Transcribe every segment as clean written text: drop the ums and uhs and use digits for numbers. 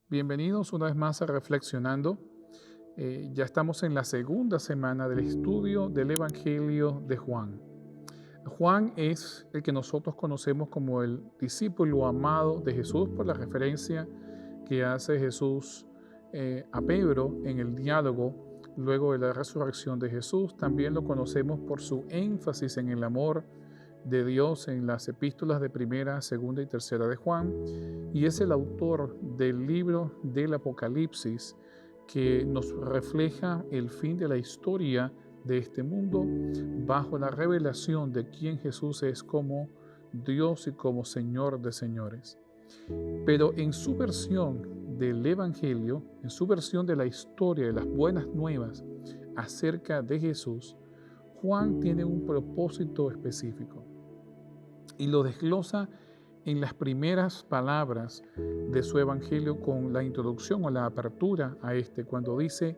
Bienvenidos una vez más a Reflexionando. Ya estamos en la segunda semana del estudio del Evangelio de Juan. Juan es el que nosotros conocemos como el discípulo amado de Jesús por la referencia que hace Jesús a Pedro en el diálogo luego de la resurrección de Jesús. También lo conocemos por su énfasis en el amor de Dios en las epístolas de primera, segunda y tercera de Juan, y es el autor del libro del Apocalipsis que nos refleja el fin de la historia de este mundo bajo la revelación de quién Jesús es como Dios y como Señor de señores. Pero en su versión del Evangelio, en su versión de la historia de las buenas nuevas acerca de Jesús, Juan tiene un propósito específico y lo desglosa en las primeras palabras de su evangelio con la introducción o la apertura a cuando dice,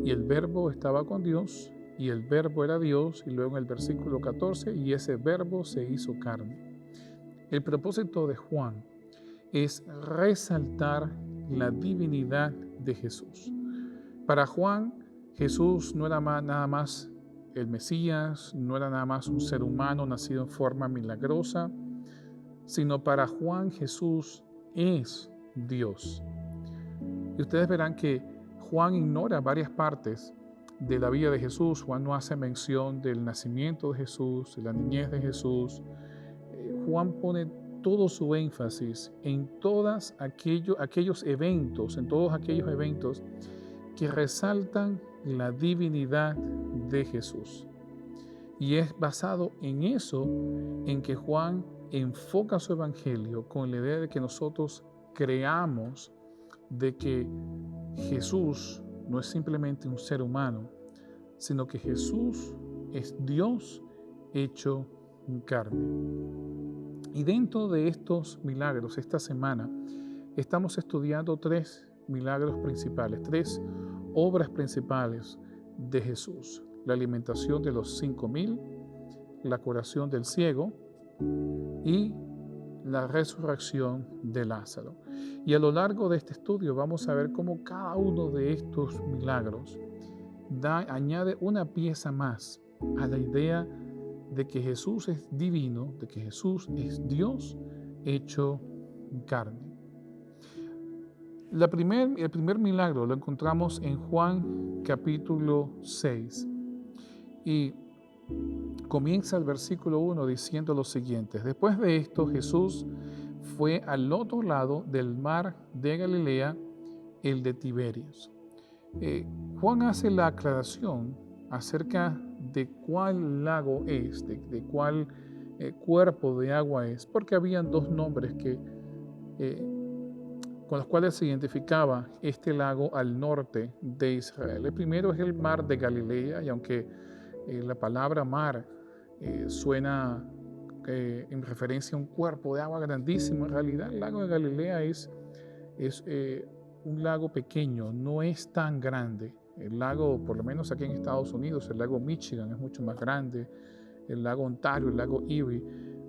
y el verbo estaba con Dios, y el verbo era Dios, y luego en el versículo 14, y ese verbo se hizo carne. El propósito de Juan es resaltar la divinidad de Jesús. Para Juan, Jesús no era nada más el Mesías, no era nada más un ser humano nacido en forma milagrosa, sino para Juan Jesús es Dios. Y ustedes verán que Juan ignora varias partes de la vida de Jesús. Juan no hace mención del nacimiento de Jesús, de la niñez de Jesús. Juan pone todo su énfasis en todos aquellos eventos que resaltan la divinidad de Jesús. Y es basado en eso en que Juan enfoca su evangelio con la idea de que nosotros creamos de que Jesús no es simplemente un ser humano, sino que Jesús es Dios hecho carne. Y dentro de estos milagros, esta semana, estamos estudiando tres milagros principales, tres obras principales de Jesús: la alimentación de los 5,000, la curación del ciego y la resurrección de Lázaro. Y a lo largo de este estudio vamos a ver cómo cada uno de estos milagros añade una pieza más a la idea de que Jesús es divino, de que Jesús es Dios hecho carne. El primer milagro lo encontramos en Juan capítulo 6 y comienza el versículo 1 diciendo lo siguiente: después de esto Jesús fue al otro lado del mar de Galilea, el de Tiberias. Juan hace la aclaración acerca de cuál lago es, de cuál cuerpo de agua es, porque habían dos nombres con los cuales se identificaba este lago al norte de Israel. El primero es el mar de Galilea, y aunque la palabra mar suena en referencia a un cuerpo de agua grandísimo, en realidad el lago de Galilea es un lago pequeño, no es tan grande. El lago, por lo menos aquí en Estados Unidos, el lago Michigan es mucho más grande, el lago Ontario, el lago Erie.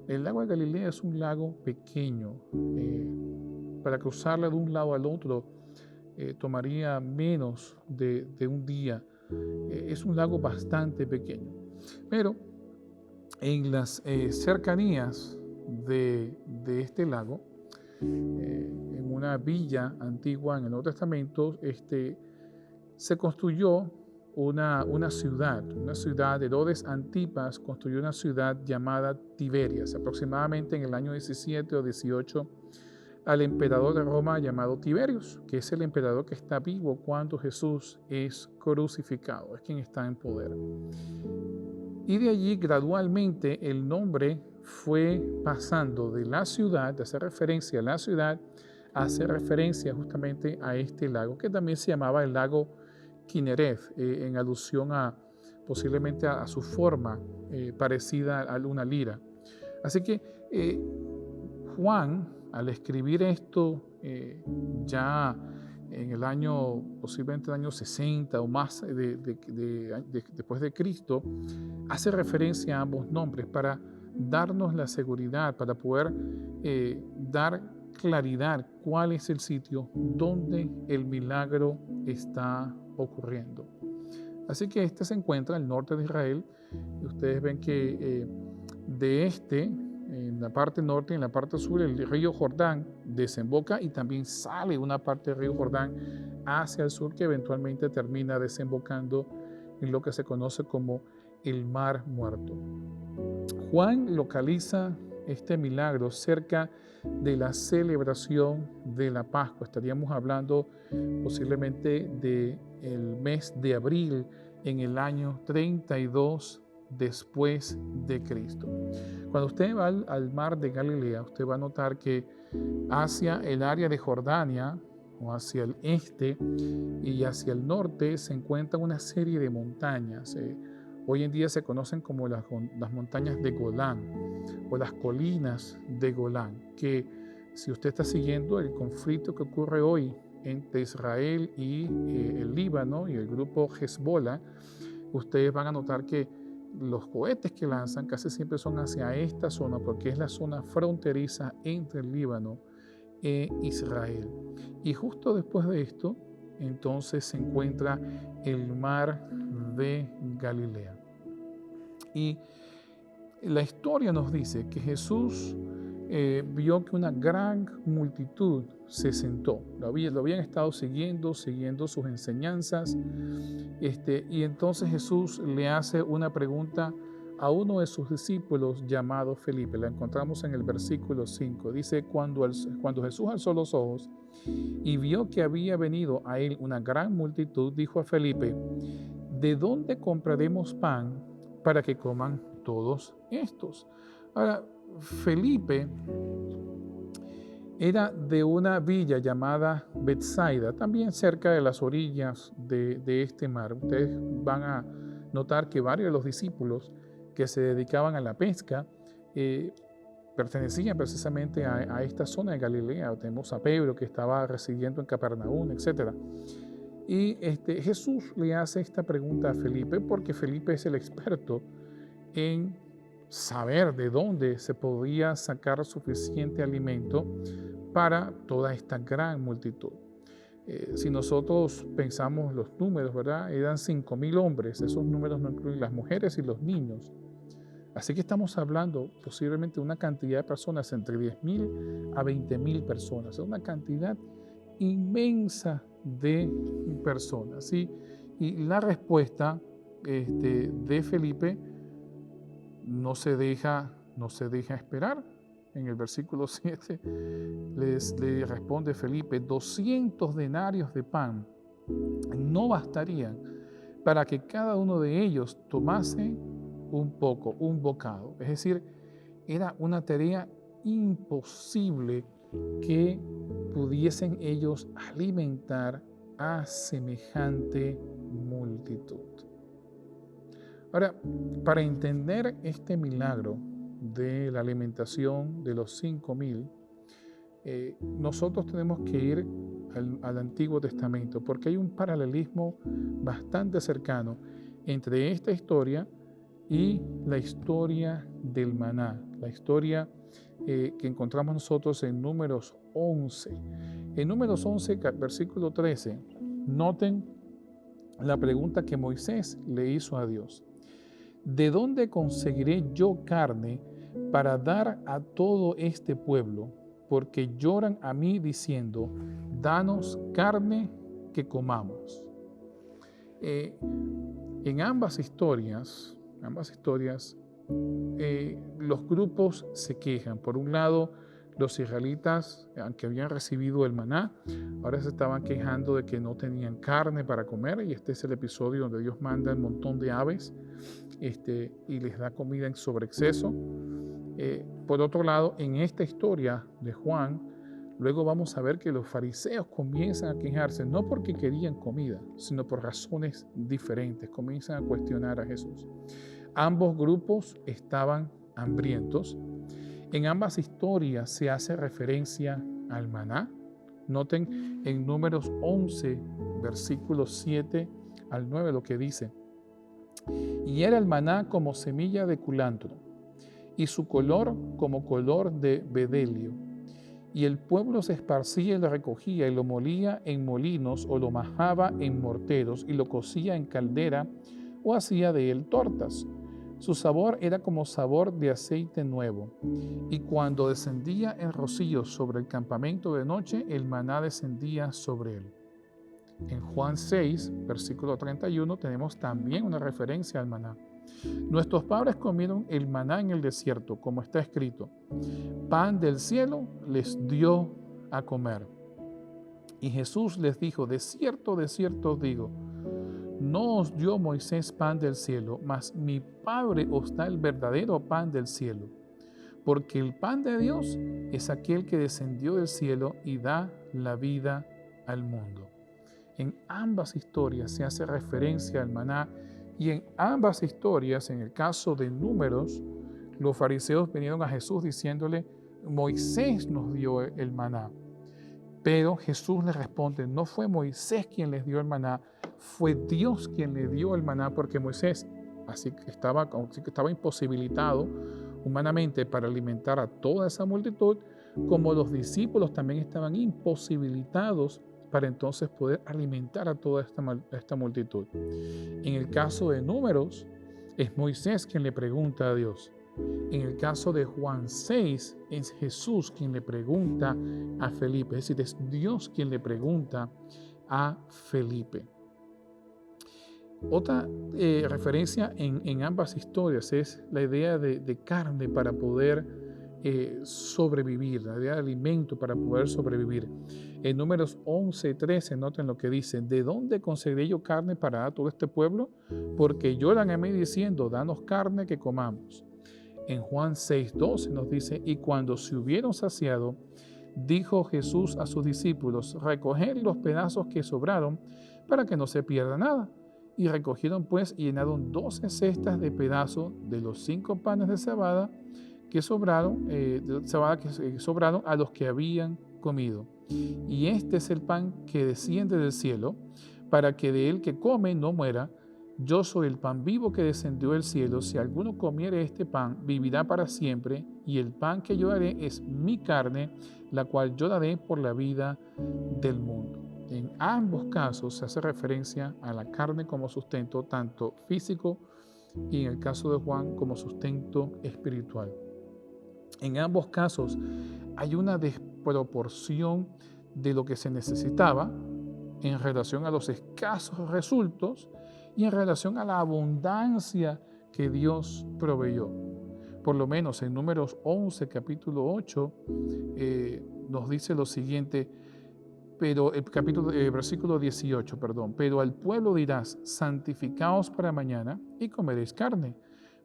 El lago de Galilea es un lago pequeño. Para cruzarla de un lado al otro tomaría menos de un día. Es un lago bastante pequeño. Pero en las cercanías de este lago, en una villa antigua en el Nuevo Testamento, se construyó una ciudad. Herodes Antipas construyó una ciudad llamada Tiberias, aproximadamente en el año 17 o 18, al emperador de Roma llamado Tiberius, que es el emperador que está vivo cuando Jesús es crucificado, es quien está en poder. Y de allí gradualmente el nombre fue pasando de la ciudad, de hacer referencia a la ciudad, a hacer referencia justamente a este lago, que también se llamaba el lago Kinereth, en alusión posiblemente a su forma parecida a una lira. Así que Juan, al escribir esto ya en el año, posiblemente el año 60 o más después de Cristo, hace referencia a ambos nombres para darnos la seguridad, para poder dar claridad cuál es el sitio donde el milagro está ocurriendo. Así que este se encuentra al norte de Israel. Y ustedes ven que en la parte norte y en la parte sur, el río Jordán desemboca y también sale una parte del río Jordán hacia el sur que eventualmente termina desembocando en lo que se conoce como el Mar Muerto. Juan localiza este milagro cerca de la celebración de la Pascua. Estaríamos hablando posiblemente del mes de abril en el año 32 después de Cristo. Cuando usted va al mar de Galilea, usted va a notar que hacia el área de Jordania, o hacia el este y hacia el norte, se encuentra una serie de montañas. Hoy en día se conocen como las montañas de Golán o las colinas de Golán, que si usted está siguiendo el conflicto que ocurre hoy entre Israel y el Líbano y el grupo Hezbollah, ustedes van a notar que los cohetes que lanzan casi siempre son hacia esta zona porque es la zona fronteriza entre el Líbano e Israel. Y justo después de esto, entonces se encuentra el mar de Galilea. Y la historia nos dice que Jesús vio que una gran multitud se sentó. Lo habían estado siguiendo sus enseñanzas. Y entonces Jesús le hace una pregunta a uno de sus discípulos llamado Felipe. La encontramos en el versículo 5. Dice, cuando Jesús alzó los ojos y vio que había venido a él una gran multitud, dijo a Felipe, ¿de dónde compraremos pan para que coman todos estos? Ahora, Felipe era de una villa llamada Betsaida, también cerca de las orillas de este mar. Ustedes van a notar que varios de los discípulos que se dedicaban a la pesca pertenecían precisamente a esta zona de Galilea. Tenemos a Pedro que estaba residiendo en Capernaum, etc. Y Jesús le hace esta pregunta a Felipe porque Felipe es el experto en saber de dónde se podía sacar suficiente alimento para toda esta gran multitud. Si nosotros pensamos los números, ¿verdad? Eran 5,000 hombres, esos números no incluyen las mujeres y los niños. Así que estamos hablando posiblemente de una cantidad de personas, entre 10,000 a 20,000 personas, es una cantidad inmensa de personas, ¿sí? Y la respuesta de Felipe no se deja esperar. En el versículo 7 le responde Felipe, 200 denarios de pan no bastarían para que cada uno de ellos tomase un bocado. Es decir, era una tarea imposible que pudiesen ellos alimentar a semejante multitud. Ahora, para entender este milagro de la alimentación de los 5,000, nosotros tenemos que ir al Antiguo Testamento, porque hay un paralelismo bastante cercano entre esta historia y la historia del maná, la historia que encontramos nosotros en Números 11. En Números 11, versículo 13, noten la pregunta que Moisés le hizo a Dios. ¿De dónde conseguiré yo carne para dar a todo este pueblo? Porque lloran a mí diciendo, danos carne que comamos. En ambas historias, los grupos se quejan. Por un lado, los israelitas, aunque habían recibido el maná, ahora se estaban quejando de que no tenían carne para comer, y este es el episodio donde Dios manda un montón de aves y les da comida en sobreexceso. Por otro lado, en esta historia de Juan, luego vamos a ver que los fariseos comienzan a quejarse, no porque querían comida, sino por razones diferentes, comienzan a cuestionar a Jesús. Ambos grupos estaban hambrientos. En ambas historias se hace referencia al maná, Noten en Números 11, versículos 7 al 9 lo que dice. Y era el maná como semilla de culantro, y su color como color de bedelio. Y el pueblo se esparcía y lo recogía, y lo molía en molinos, o lo majaba en morteros, y lo cocía en caldera, o hacía de él tortas. Su sabor era como sabor de aceite nuevo. Y cuando descendía el rocío sobre el campamento de noche, el maná descendía sobre él. En Juan 6, versículo 31, tenemos también una referencia al maná. Nuestros padres comieron el maná en el desierto, como está escrito. Pan del cielo les dio a comer. Y Jesús les dijo, de cierto os digo, no os dio Moisés pan del cielo, mas mi Padre os da el verdadero pan del cielo. Porque el pan de Dios es aquel que descendió del cielo y da la vida al mundo. En ambas historias se hace referencia al maná y en ambas historias, en el caso de Números, los fariseos vinieron a Jesús diciéndole, Moisés nos dio el maná. Pero Jesús les responde, no fue Moisés quien les dio el maná, fue Dios quien le dio el maná, porque Moisés así que estaba imposibilitado humanamente para alimentar a toda esa multitud, como los discípulos también estaban imposibilitados para entonces poder alimentar a toda esta multitud. En el caso de Números, es Moisés quien le pregunta a Dios. En el caso de Juan 6, es Jesús quien le pregunta a Felipe, es decir, es Dios quien le pregunta a Felipe. Otra referencia en ambas historias es la idea de carne para poder sobrevivir, la idea de alimento para poder sobrevivir. En Números 11:13, noten lo que dice, ¿de dónde conseguiré yo carne para dar a todo este pueblo? Porque lloran a mí diciendo, danos carne que comamos. En Juan 6:12 nos dice, y cuando se hubieron saciado, dijo Jesús a sus discípulos, recoged los pedazos que sobraron para que no se pierda nada. Y recogieron pues y llenaron 12 cestas de pedazos de los 5 panes de cebada que sobraron, sobraron a los que habían comido. Y este es el pan que desciende del cielo, para que de él que come no muera. Yo soy el pan vivo que descendió del cielo. Si alguno comiere este pan, vivirá para siempre. Y el pan que yo daré es mi carne, la cual yo daré por la vida del mundo. En ambos casos se hace referencia a la carne como sustento, tanto físico y en el caso de Juan como sustento espiritual. En ambos casos hay una desproporción de lo que se necesitaba en relación a los escasos resultados y en relación a la abundancia que Dios proveyó. Por lo menos en Números 11, capítulo 8, nos dice lo siguiente, pero versículo 18, pero al pueblo dirás, santificaos para mañana y comeréis carne,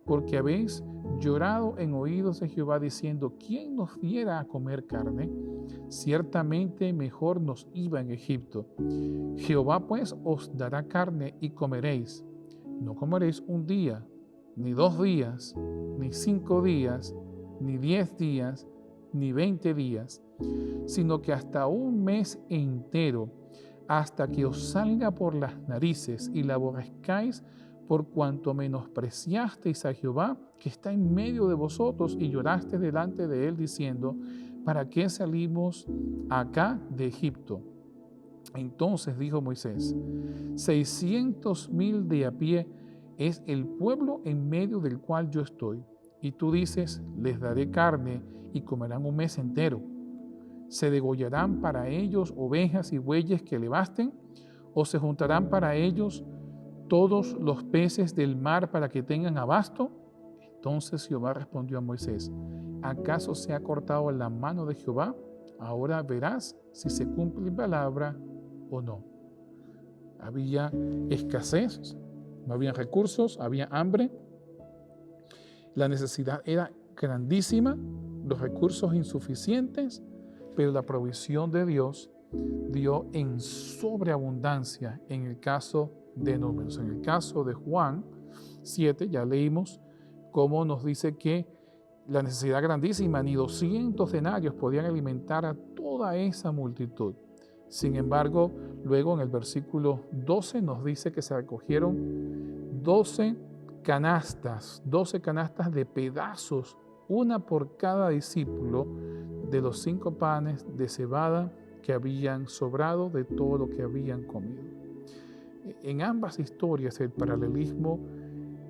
porque habéis llorado en oídos de Jehová diciendo, ¿quién nos diera a comer carne? Ciertamente mejor nos iba en Egipto. Jehová pues os dará carne y comeréis. No comeréis un día, ni 2 días, ni 5 días, ni 10 días, ni 20 días, sino que hasta un mes entero, hasta que os salga por las narices y la aborrezcáis, por cuanto menospreciasteis a Jehová, que está en medio de vosotros, y llorasteis delante de él, diciendo, ¿para qué salimos acá de Egipto? Entonces dijo Moisés, 600,000 de a pie es el pueblo en medio del cual yo estoy. Y tú dices, les daré carne y comerán un mes entero. ¿Se degollarán para ellos ovejas y bueyes que le basten? ¿O se juntarán para ellos todos los peces del mar para que tengan abasto? Entonces Jehová respondió a Moisés, ¿acaso se ha cortado la mano de Jehová? Ahora verás si se cumple mi palabra o no. Había escasez, no había recursos, había hambre. La necesidad era grandísima, los recursos insuficientes, pero la provisión de Dios dio en sobreabundancia en el caso de Números. En el caso de Juan 7, ya leímos cómo nos dice que la necesidad grandísima, ni 200 denarios podían alimentar a toda esa multitud. Sin embargo, luego en el versículo 12 nos dice que se recogieron 12 canastas de pedazos, una por cada discípulo, de los 5 panes de cebada que habían sobrado de todo lo que habían comido. En ambas historias el paralelismo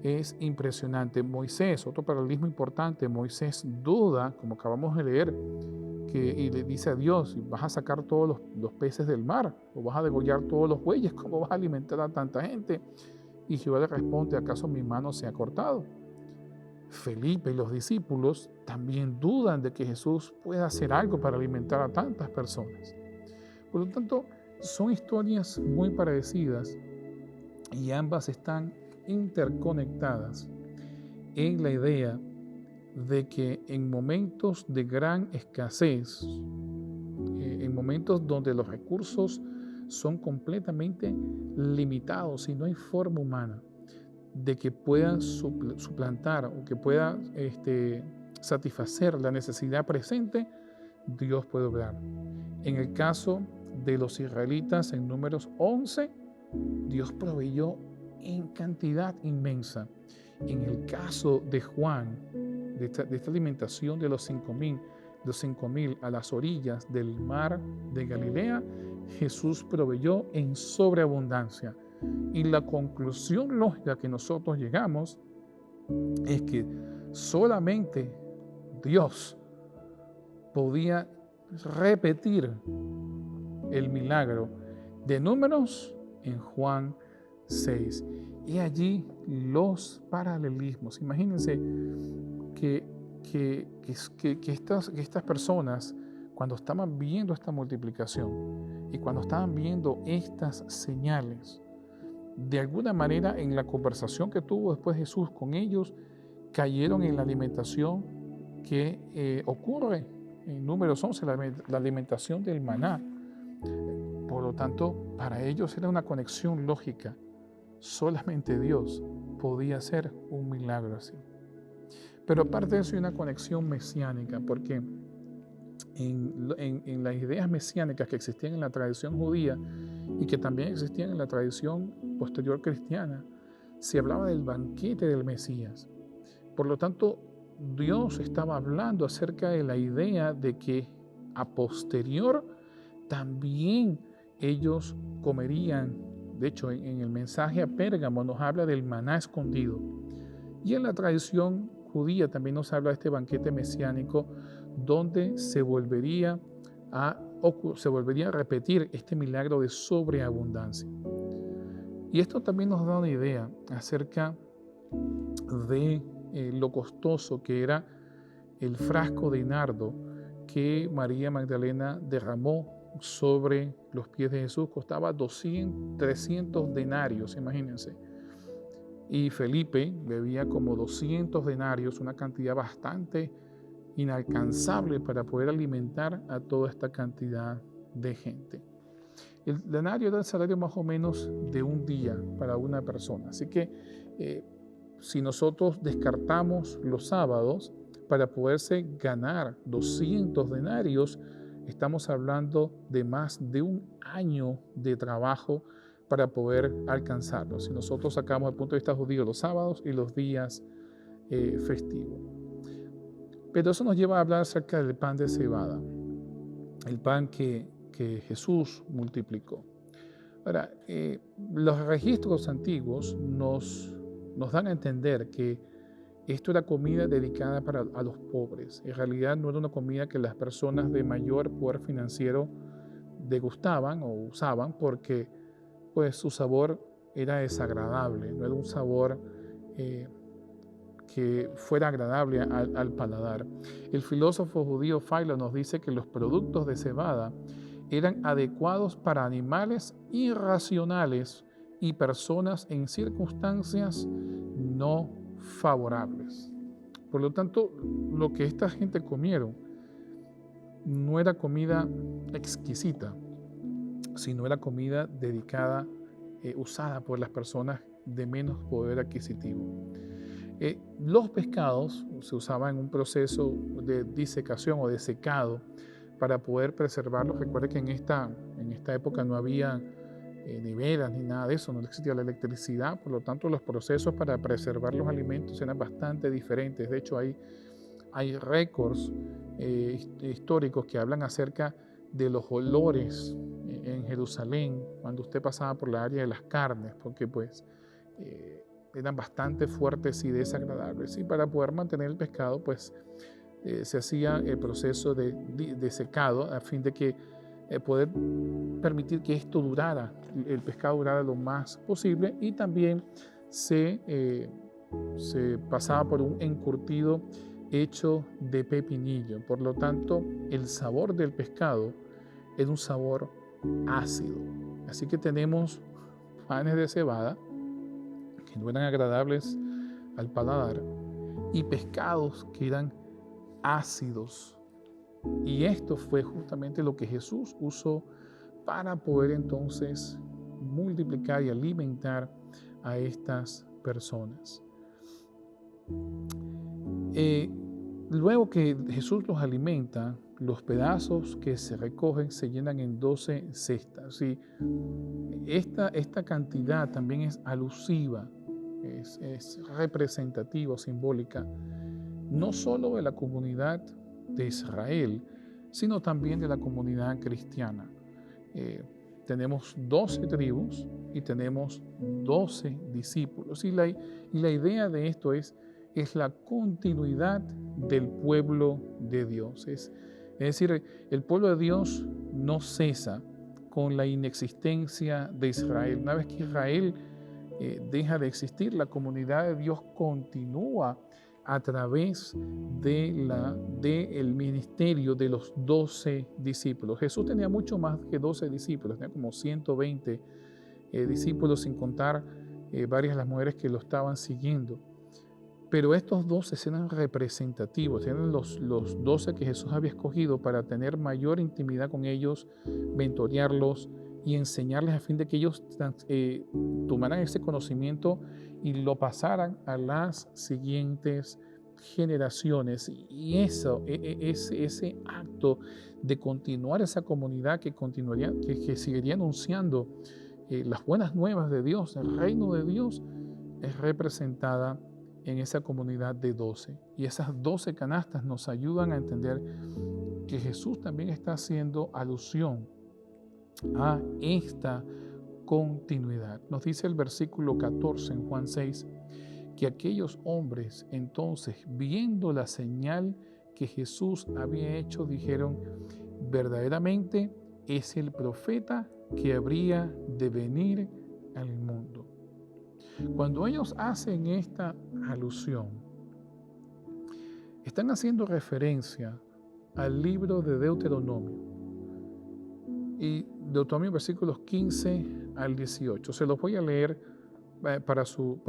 es impresionante. Moisés, otro paralelismo importante, Moisés duda, como acabamos de leer, y le dice a Dios: ¿vas a sacar todos los peces del mar? ¿O vas a degollar todos los bueyes? ¿Cómo vas a alimentar a tanta gente? Y Jehová le responde: ¿acaso mi mano se ha cortado? Felipe y los discípulos también dudan de que Jesús pueda hacer algo para alimentar a tantas personas. Por lo tanto, son historias muy parecidas y ambas están interconectadas en la idea de que en momentos de gran escasez, en momentos donde los recursos son completamente limitados y no hay forma humana de que pueda suplantar o que pueda satisfacer la necesidad presente, Dios puede obrar. En el caso de los israelitas en Números 11, Dios proveyó en cantidad inmensa. En el caso de Juan, de esta alimentación de los 5.000 a las orillas del mar de Galilea, Jesús proveyó en sobreabundancia. Y la conclusión lógica que nosotros llegamos es que solamente Dios podía repetir el milagro de Números en Juan 6. Y allí los paralelismos. Imagínense que estas personas, cuando estaban viendo esta multiplicación y cuando estaban viendo estas señales, de alguna manera en la conversación que tuvo después Jesús con ellos, cayeron en la alimentación que ocurre en Números 11, la alimentación del maná. Por lo tanto, para ellos era una conexión lógica. Solamente Dios podía hacer un milagro así. Pero aparte de eso hay una conexión mesiánica, porque en las ideas mesiánicas que existían en la tradición judía y que también existían en la tradición posterior cristiana, se hablaba del banquete del Mesías. Por lo tanto, Dios estaba hablando acerca de la idea de que a posterior también ellos comerían. De hecho, en el mensaje a Pérgamo nos habla del maná escondido. Y en la tradición judía también nos habla de este banquete mesiánico donde se volvería a repetir este milagro de sobreabundancia. Y esto también nos da una idea acerca de lo costoso que era el frasco de nardo que María Magdalena derramó sobre los pies de Jesús. Costaba 300 denarios, imagínense. Y Felipe bebía como 200 denarios, una cantidad bastante inalcanzable para poder alimentar a toda esta cantidad de gente. El denario era el salario más o menos de un día para una persona. Así que si nosotros descartamos los sábados para poderse ganar 200 denarios, estamos hablando de más de un año de trabajo para poder alcanzarlo. Si nosotros sacamos desde el punto de vista judío los sábados y los días festivos. Pero eso nos lleva a hablar acerca del pan de cebada, el pan que Jesús multiplicó. Ahora, los registros antiguos nos dan a entender que esto era comida dedicada a los pobres. En realidad no era una comida que las personas de mayor poder financiero degustaban o usaban porque pues, su sabor era desagradable, no era un sabor que fuera agradable al paladar. El filósofo judío Philo nos dice que los productos de cebada eran adecuados para animales irracionales y personas en circunstancias no favorables. Por lo tanto, lo que esta gente comieron no era comida exquisita, sino era comida dedicada, usada por las personas de menos poder adquisitivo. Los pescados se usaban en un proceso de disecación o de secado para poder preservarlos. Recuerde que en esta época no había neveras ni nada de eso, no existía la electricidad, por lo tanto los procesos para preservar los alimentos eran bastante diferentes. De hecho, hay récords históricos que hablan acerca de los olores en Jerusalén cuando usted pasaba por la área de las carnes, porque pues eran bastante fuertes y desagradables. Y para poder mantener el pescado, pues se hacía el proceso de secado a fin de que poder permitir que esto durara, el pescado durara lo más posible, y también se pasaba por un encurtido hecho de pepinillo. Por lo tanto, el sabor del pescado es un sabor ácido. Así que tenemos panes de cebada que no eran agradables al paladar y pescados que eran ácidos. Y esto fue justamente lo que Jesús usó para poder entonces multiplicar y alimentar a estas personas. Luego que Jesús los alimenta, los pedazos que se recogen se llenan en 12 cestas. Y esta cantidad también es alusiva, es representativa, simbólica, no solo de la comunidad de Israel, sino también de la comunidad cristiana. Tenemos 12 tribus y tenemos 12 discípulos. Y la idea de esto es la continuidad del pueblo de Dios. Es decir, el pueblo de Dios no cesa con la inexistencia de Israel. Una vez que Israel deja de existir, la comunidad de Dios continúa a través del ministerio de los 12 discípulos. Jesús tenía mucho más que 12 discípulos, tenía como 120 discípulos, sin contar varias de las mujeres que lo estaban siguiendo. Pero estos 12 eran representativos, eran los 12 que Jesús había escogido para tener mayor intimidad con ellos, mentorearlos y enseñarles a fin de que ellos tomaran ese conocimiento y lo pasaran a las siguientes generaciones. Y ese acto de continuar esa comunidad que seguiría anunciando las buenas nuevas de Dios, el reino de Dios, es representada en esa comunidad de 12. Y esas 12 canastas nos ayudan a entender que Jesús también está haciendo alusión a esta continuidad. Nos dice el versículo 14 en Juan 6, que aquellos hombres entonces, viendo la señal que Jesús había hecho, dijeron: verdaderamente es el profeta que habría de venir al mundo. Cuando ellos hacen esta alusión, están haciendo referencia al libro de Deuteronomio. Y Deuteronomio versículos 15 al 18. Se los voy a leer para su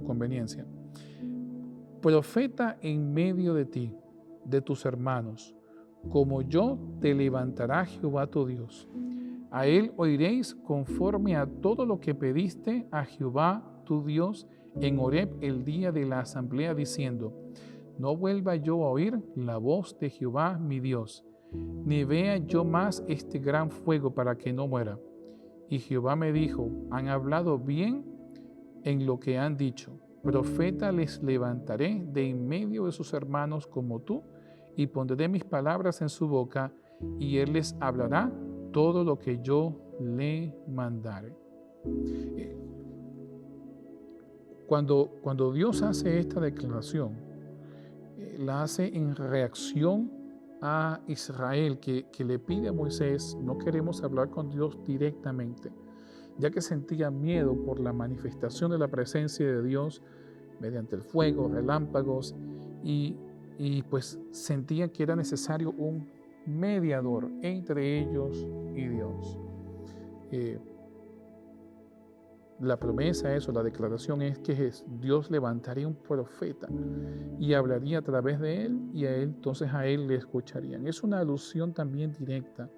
conveniencia. Profeta en medio de ti, de tus hermanos, como yo te levantará Jehová tu Dios. A él oiréis conforme a todo lo que pediste a Jehová tu Dios en Horeb el día de la asamblea, diciendo: no vuelva yo a oír la voz de Jehová mi Dios, ni vea yo más este gran fuego para que no muera. Y Jehová me dijo: han hablado bien en lo que han dicho. Profeta les levantaré de en medio de sus hermanos como tú, y pondré mis palabras en su boca, y él les hablará todo lo que yo le mandare. Cuando Dios hace esta declaración, la hace en reacción a Israel, que le pide a Moisés: no queremos hablar con Dios directamente, ya que sentía miedo por la manifestación de la presencia de Dios mediante el fuego, relámpagos, y pues sentía que era necesario un mediador entre ellos y Dios. La promesa la declaración es que Dios levantaría un profeta y hablaría a través de él, y entonces a él le escucharían. Es una alusión también directa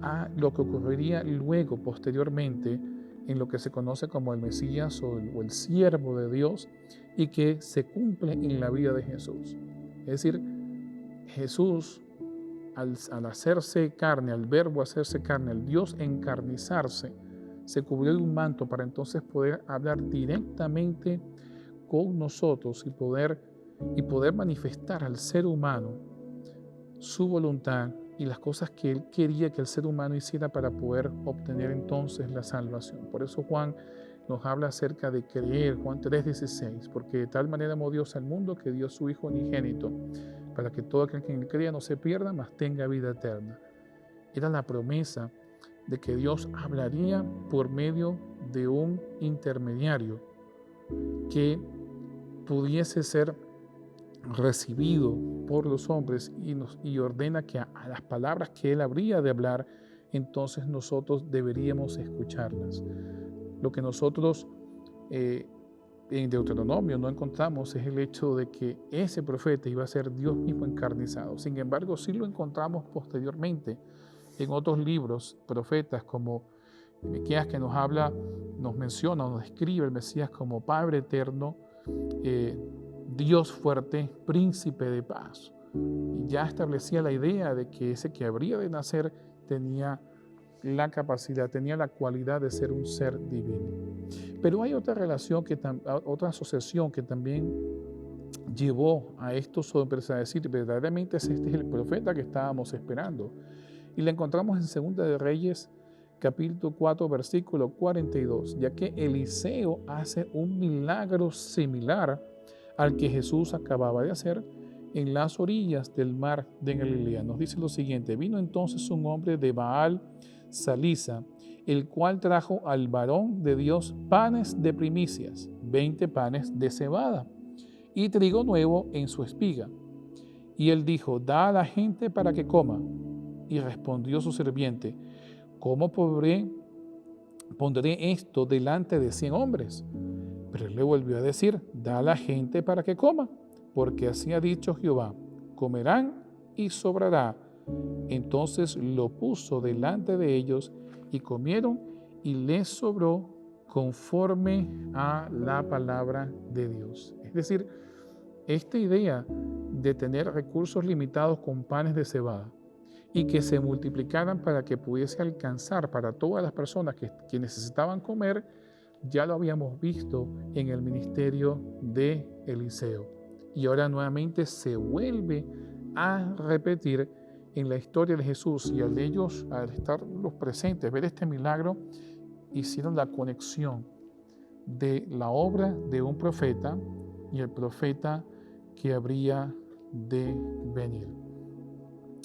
a lo que ocurriría luego, posteriormente, en lo que se conoce como el Mesías o el siervo de Dios, y que se cumple en la vida de Jesús. Es decir, Jesús al hacerse carne, al verbo hacerse carne, al Dios encarnizarse, se cubrió de un manto para entonces poder hablar directamente con nosotros y poder manifestar al ser humano su voluntad y las cosas que Él quería que el ser humano hiciera para poder obtener entonces la salvación. Por eso Juan nos habla acerca de creer, Juan 3:16, porque de tal manera amó Dios al mundo que dio su Hijo unigénito, para que todo aquel que en él crea no se pierda, mas tenga vida eterna. Era la promesa de que Dios hablaría por medio de un intermediario que pudiese ser recibido por los hombres y ordena que a las palabras que Él habría de hablar, entonces nosotros deberíamos escucharlas. Lo que nosotros en Deuteronomio no encontramos es el hecho de que ese profeta iba a ser Dios mismo encarnizado. Sin embargo, sí lo encontramos posteriormente en otros libros, profetas como Miqueas, que nos habla, nos menciona, nos describe el Mesías como Padre eterno, Dios fuerte, príncipe de paz. Y ya establecía la idea de que ese que habría de nacer tenía la capacidad, tenía la cualidad de ser un ser divino. Pero hay otra relación, otra asociación que también llevó a esto sobre decir, verdaderamente este es el profeta que estábamos esperando. Y la encontramos en 2 de Reyes, capítulo 4, versículo 42, ya que Eliseo hace un milagro similar al que Jesús acababa de hacer en las orillas del mar de Galilea. Nos dice lo siguiente: vino entonces un hombre de Baal Salisa, el cual trajo al varón de Dios panes de primicias, 20 panes de cebada y trigo nuevo en su espiga. Y él dijo: da a la gente para que coma. Y respondió su sirviente: ¿cómo pondré esto delante de 100 hombres? Pero él le volvió a decir: da a la gente para que coma, porque así ha dicho Jehová: comerán y sobrará. Entonces lo puso delante de ellos y comieron, y les sobró conforme a la palabra de Dios. Es decir, esta idea de tener recursos limitados con panes de cebada y que se multiplicaran para que pudiese alcanzar para todas las personas que necesitaban comer, ya lo habíamos visto en el ministerio de Eliseo. Y ahora nuevamente se vuelve a repetir en la historia de Jesús, y al estar los presentes, ver este milagro, hicieron la conexión de la obra de un profeta y el profeta que habría de venir.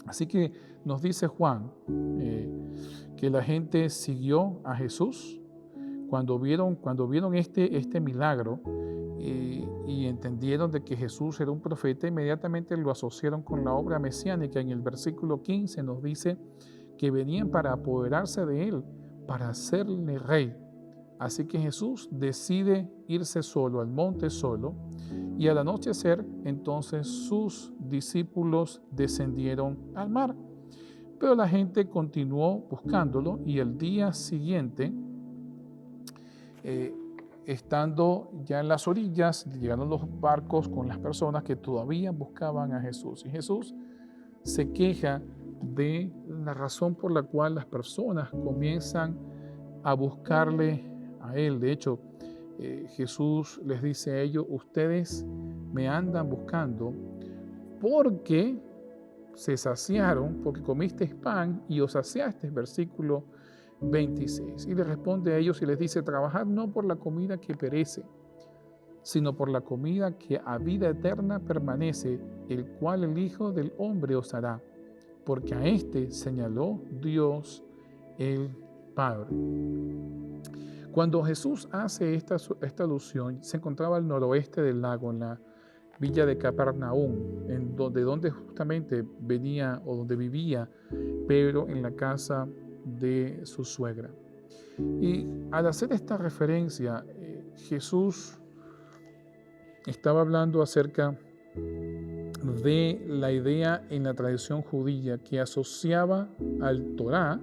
Así que nos dice Juan que la gente siguió a Jesús cuando vieron este milagro y entendieron de que Jesús era un profeta. Inmediatamente lo asociaron con la obra mesiánica. En el versículo 15 nos dice que venían para apoderarse de él, para hacerle rey. Así que Jesús decide irse solo al monte solo, y al anochecer entonces sus discípulos descendieron al mar. Pero la gente continuó buscándolo, y el día siguiente, estando ya en las orillas, llegaron los barcos con las personas que todavía buscaban a Jesús. Y Jesús se queja de la razón por la cual las personas comienzan a buscarle a Él. De hecho, Jesús les dice a ellos: ustedes me andan buscando porque se saciaron, porque comisteis pan y os saciaste. Versículo 26. Y le responde a ellos y les dice: trabajad no por la comida que perece, sino por la comida que a vida eterna permanece, el cual el Hijo del Hombre os hará, porque a este señaló Dios el Padre. Cuando Jesús hace esta alusión, se encontraba al noroeste del lago, en la villa de Capernaum, de donde justamente venía o donde vivía Pedro, en la casa de su suegra. Y al hacer esta referencia, Jesús estaba hablando acerca de la idea en la tradición judía que asociaba al Torá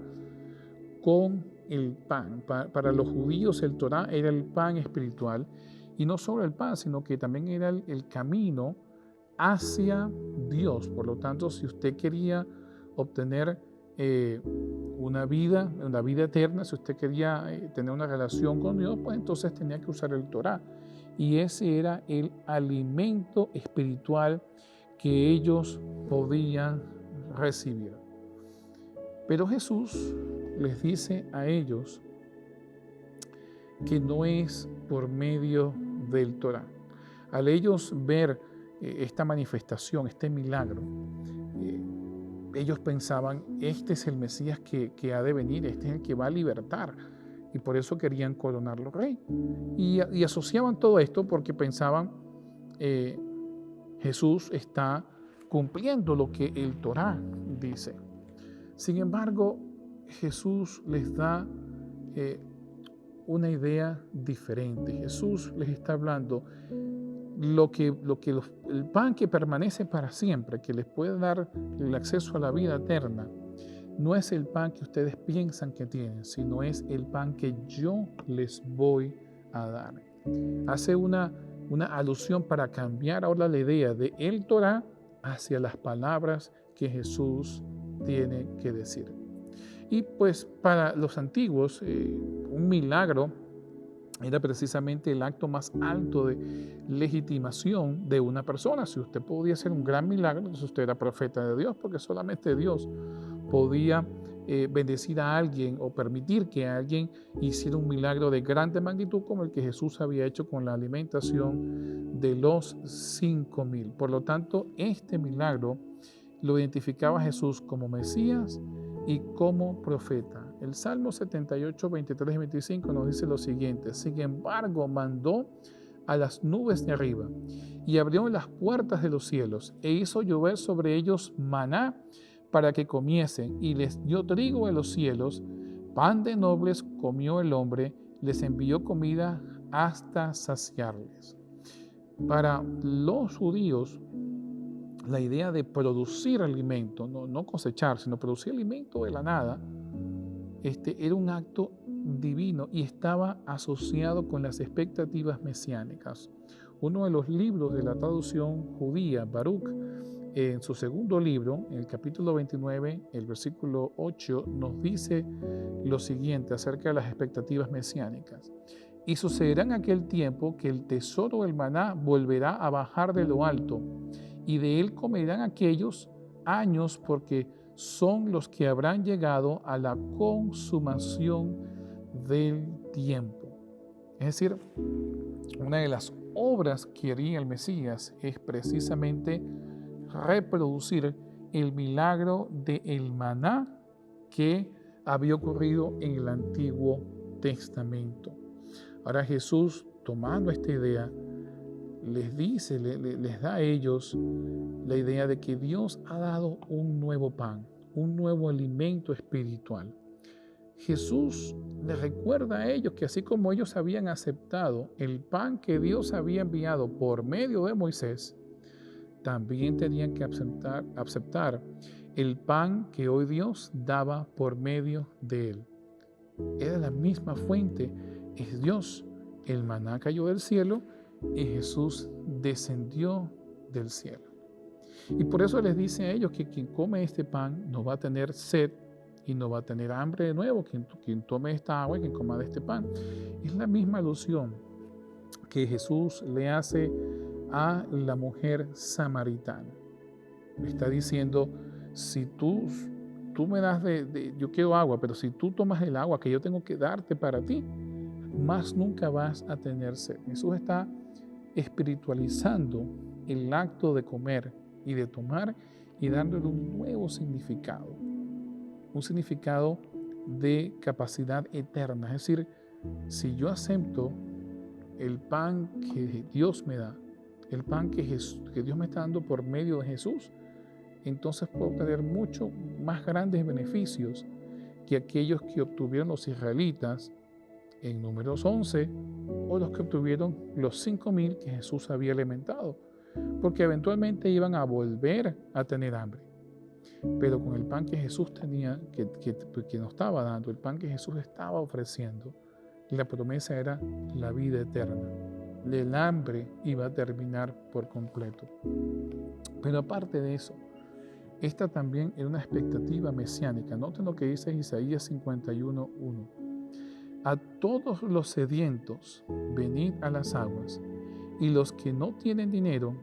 con el pan. Para los judíos el Torá era el pan espiritual, y no solo el pan, sino que también era el camino hacia Dios. Por lo tanto, si usted quería obtener una vida eterna, si usted quería tener una relación con Dios, pues entonces tenía que usar el Torá. Y ese era el alimento espiritual que ellos podían recibir. Pero Jesús les dice a ellos que no es por medio del Torá. Al ellos ver esta manifestación, este milagro, ellos pensaban, este es el Mesías que ha de venir, este es el que va a libertar. Y por eso querían coronarlo rey. Y asociaban todo esto porque pensaban, Jesús está cumpliendo lo que el Torá dice. Sin embargo, Jesús les da una idea diferente. Jesús les está hablando el pan que permanece para siempre, que les puede dar el acceso a la vida eterna, no es el pan que ustedes piensan que tienen, sino es el pan que yo les voy a dar. Hace una alusión para cambiar ahora la idea de el Torá hacia las palabras que Jesús tiene que decir. Y pues para los antiguos, un milagro era precisamente el acto más alto de legitimación de una persona. Si usted podía hacer un gran milagro, entonces usted era profeta de Dios, porque solamente Dios podía bendecir a alguien o permitir que alguien hiciera un milagro de grande magnitud como el que Jesús había hecho con la alimentación de los 5,000. Por lo tanto, este milagro lo identificaba a Jesús como Mesías y como profeta. El Salmo 78, 23 y 25 nos dice lo siguiente: sin embargo, mandó a las nubes de arriba y abrió las puertas de los cielos e hizo llover sobre ellos maná para que comiesen, y les dio trigo en los cielos, pan de nobles comió el hombre, les envió comida hasta saciarles. Para los judíos, la idea de producir alimento, no cosechar, sino producir alimento de la nada, era un acto divino y estaba asociado con las expectativas mesiánicas. Uno de los libros de la traducción judía, Baruch, en su segundo libro, en el capítulo 29, el versículo 8, nos dice lo siguiente acerca de las expectativas mesiánicas. Y sucederá en aquel tiempo que el tesoro del maná volverá a bajar de lo alto, y de él comerán aquellos años, porque son los que habrán llegado a la consumación del tiempo. Es decir, una de las obras que haría el Mesías es precisamente reproducir el milagro del maná que había ocurrido en el Antiguo Testamento. Ahora Jesús, tomando esta idea, les dice, les da a ellos la idea de que Dios ha dado un nuevo pan, un nuevo alimento espiritual. Jesús les recuerda a ellos que así como ellos habían aceptado el pan que Dios había enviado por medio de Moisés, también tenían que aceptar el pan que hoy Dios daba por medio de él. Era la misma fuente, es Dios. El maná cayó del cielo y Jesús descendió del cielo. Y por eso les dice a ellos que quien come este pan no va a tener sed y no va a tener hambre de nuevo, quien tome esta agua y quien coma de este pan. Es la misma alusión que Jesús le hace a la mujer samaritana. Está diciendo, si tú me das yo quiero agua, pero si tú tomas el agua que yo tengo que darte para ti, más nunca vas a tener sed. Jesús está espiritualizando el acto de comer y de tomar y dándole un nuevo significado, un significado de capacidad eterna. Es decir, si yo acepto el pan que Dios me da, el pan que Dios me está dando por medio de Jesús, entonces puedo obtener mucho más grandes beneficios que aquellos que obtuvieron los israelitas en Números 11 o los que obtuvieron los 5,000 que Jesús había alimentado, porque eventualmente iban a volver a tener hambre. Pero con el pan que Jesús tenía, que nos estaba dando, el pan que Jesús estaba ofreciendo, la promesa era la vida eterna. El hambre iba a terminar por completo. Pero aparte de eso, esta también era una expectativa mesiánica. Noten lo que dice Isaías 51:1. A todos los sedientos, venid a las aguas, y los que no tienen dinero,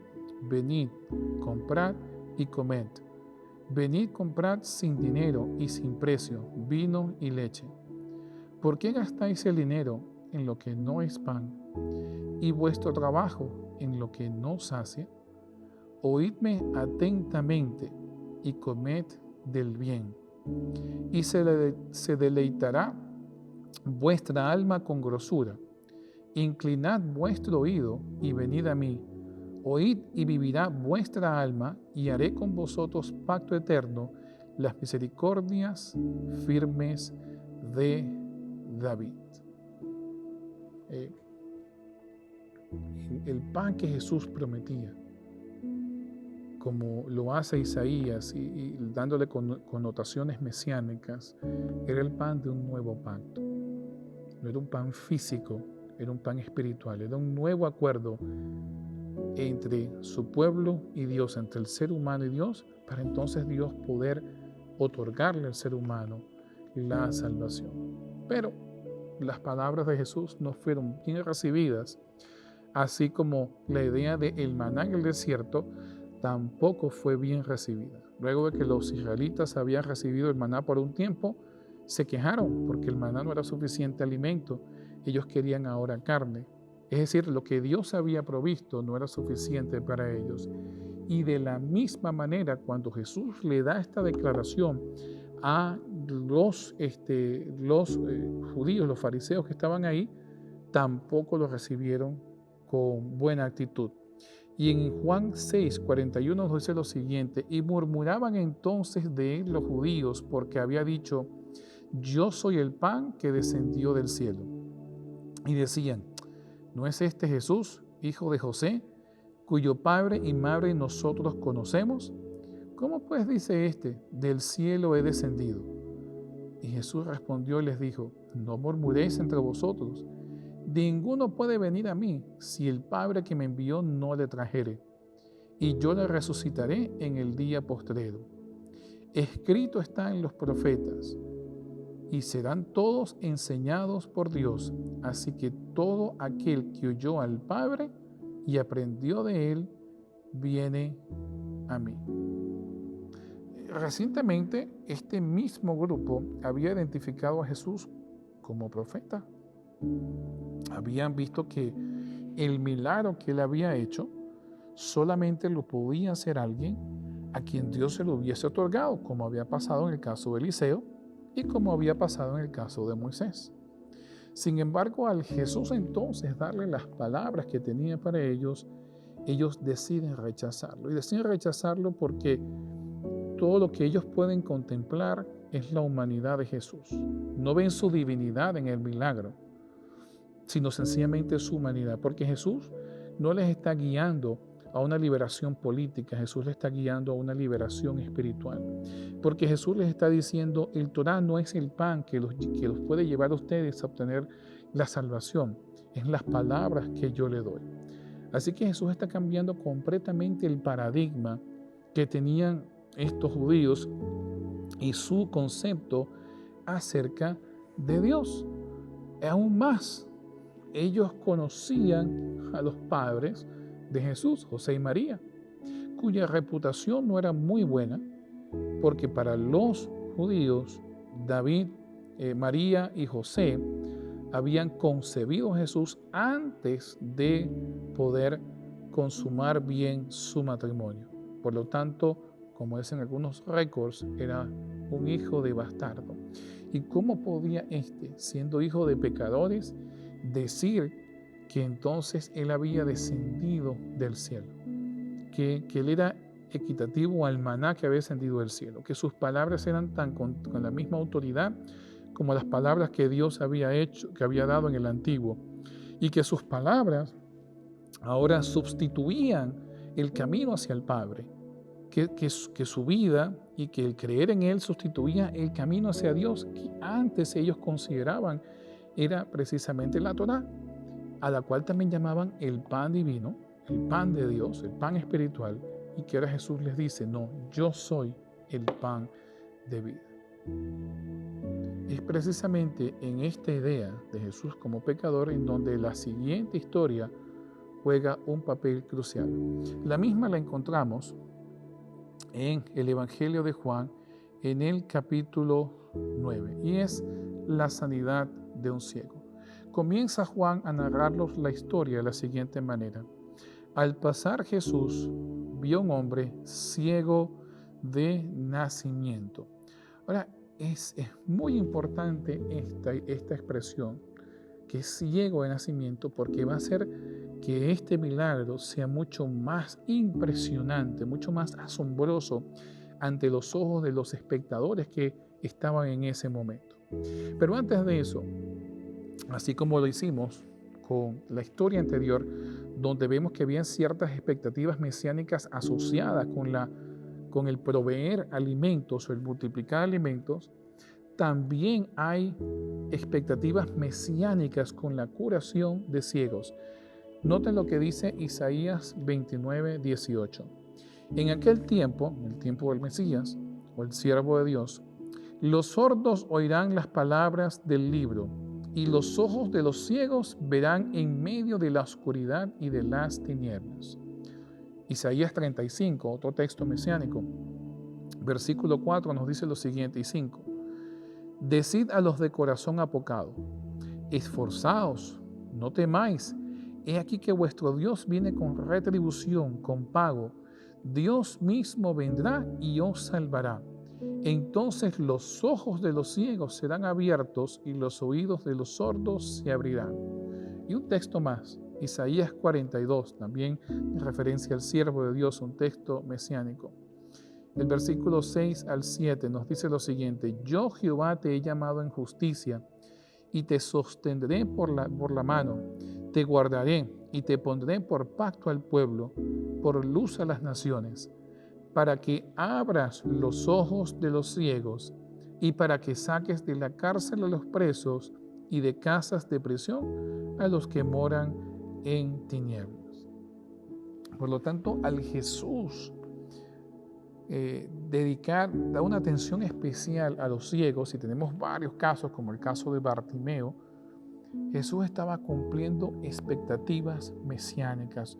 venid, comprad y comed. Venid, comprad sin dinero y sin precio, vino y leche. ¿Por qué gastáis el dinero en lo que no es pan, y vuestro trabajo en lo que no sacia? Oídme atentamente y comed del bien, y se deleitará vuestra alma con grosura. Inclinad vuestro oído y venid a mí. Oíd y vivirá vuestra alma, y haré con vosotros pacto eterno, las misericordias firmes de David. El pan que Jesús prometía, como lo hace Isaías y dándole connotaciones mesiánicas, era el pan de un nuevo pacto. No era un pan físico, era un pan espiritual, era un nuevo acuerdo entre su pueblo y Dios, entre el ser humano y Dios, para entonces Dios poder otorgarle al ser humano la salvación. Pero las palabras de Jesús no fueron bien recibidas, así como la idea del maná en el desierto tampoco fue bien recibida. Luego de que los israelitas habían recibido el maná por un tiempo, se quejaron porque el maná no era suficiente alimento. Ellos querían ahora carne. Es decir, lo que Dios había provisto no era suficiente para ellos. Y de la misma manera, cuando Jesús le da esta declaración a los judíos, los fariseos que estaban ahí, tampoco lo recibieron con buena actitud. Y en Juan 6:41 dice lo siguiente: y murmuraban entonces de él los judíos, porque había dicho, yo soy el pan que descendió del cielo. Y decían, ¿no es este Jesús, hijo de José, cuyo padre y madre nosotros conocemos? ¿Cómo pues dice este, del cielo he descendido? Y Jesús respondió y les dijo, no murmuréis entre vosotros. Ninguno puede venir a mí si el Padre que me envió no le trajere, y yo le resucitaré en el día postrero. Escrito está en los profetas, y serán todos enseñados por Dios. Así que todo aquel que oyó al Padre y aprendió de él, viene a mí. Recientemente, este mismo grupo había identificado a Jesús como profeta. Habían visto que el milagro que él había hecho solamente lo podía hacer alguien a quien Dios se lo hubiese otorgado, como había pasado en el caso de Eliseo y como había pasado en el caso de Moisés. Sin embargo, al Jesús entonces darle las palabras que tenía para ellos, ellos deciden rechazarlo. Y deciden rechazarlo porque todo lo que ellos pueden contemplar es la humanidad de Jesús. No ven su divinidad en el milagro, sino sencillamente su humanidad, porque Jesús no les está guiando a una liberación política, Jesús les está guiando a una liberación espiritual, porque Jesús les está diciendo, el Torá no es el pan que los puede llevar a ustedes a obtener la salvación, es las palabras que yo le doy. Así que Jesús está cambiando completamente el paradigma que tenían estos judíos y su concepto acerca de Dios. Aún más, ellos conocían a los padres de Jesús, José y María, cuya reputación no era muy buena, porque para los judíos, David, María y José habían concebido a Jesús antes de poder consumar bien su matrimonio. Por lo tanto, como dicen algunos récords, era un hijo de bastardo. ¿Y cómo podía siendo hijo de pecadores, decir que entonces él había descendido del cielo? Que él era equitativo al maná que había descendido del cielo, que sus palabras eran tan con la misma autoridad como las palabras que Dios había hecho, que había dado en el antiguo, y que sus palabras ahora sustituían el camino hacia el Padre, que su vida y que el creer en Él sustituía el camino hacia Dios, que antes ellos consideraban era precisamente la Torá, a la cual también llamaban el pan divino, el pan de Dios, el pan espiritual, y que ahora Jesús les dice, no, yo soy el pan de vida. Es precisamente en esta idea de Jesús como pecador en donde la siguiente historia juega un papel crucial. La misma la encontramos en el Evangelio de Juan, en el capítulo 9, y es la sanidad de un ciego. Comienza Juan a narrarnos la historia de la siguiente manera. Al pasar Jesús vio un hombre ciego de nacimiento. Ahora, es muy importante esta expresión, que es ciego de nacimiento, porque va a hacer que este milagro sea mucho más impresionante, mucho más asombroso ante los ojos de los espectadores que estaban en ese momento. Pero antes de eso, así como lo hicimos con la historia anterior, donde vemos que habían ciertas expectativas mesiánicas asociadas con el proveer alimentos o el multiplicar alimentos, también hay expectativas mesiánicas con la curación de ciegos. Noten lo que dice Isaías 29, 18. En aquel tiempo, en el tiempo del Mesías, o el siervo de Dios, los sordos oirán las palabras del libro, y los ojos de los ciegos verán en medio de la oscuridad y de las tinieblas. Isaías 35, otro texto mesiánico, versículo 4 nos dice lo siguiente, y 5. Decid a los de corazón apocado, esforzaos, no temáis. He aquí que vuestro Dios viene con retribución, con pago. Dios mismo vendrá y os salvará. Entonces los ojos de los ciegos serán abiertos y los oídos de los sordos se abrirán. Y un texto más, Isaías 42, también en referencia al siervo de Dios, un texto mesiánico. El versículo 6 al 7 nos dice lo siguiente: Yo, Jehová, te he llamado en justicia y te sostendré por la mano, te guardaré y te pondré por pacto al pueblo, por luz a las naciones, para que abras los ojos de los ciegos y para que saques de la cárcel a los presos y de casas de prisión a los que moran en tinieblas. Por lo tanto, al Jesús dar una atención especial a los ciegos, y tenemos varios casos, como el caso de Bartimeo, Jesús estaba cumpliendo expectativas mesiánicas.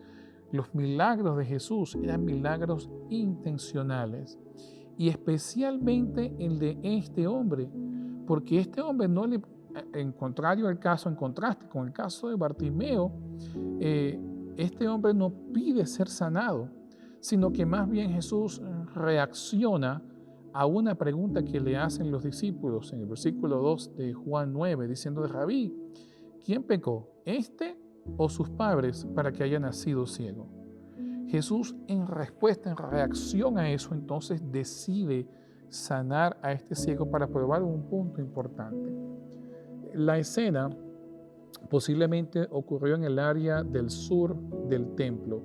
Los milagros de Jesús eran milagros intencionales, y especialmente el de este hombre, porque este hombre no le, en contraste con el caso de Bartimeo, este hombre no pide ser sanado, sino que más bien Jesús reacciona a una pregunta que le hacen los discípulos en el versículo 2 de Juan 9, diciendo: Rabí, ¿quién pecó, este o sus padres, para que haya nacido ciego? Jesús, en respuesta, en reacción a eso, entonces decide sanar a este ciego para probar un punto importante. La escena posiblemente ocurrió en el área del sur del templo.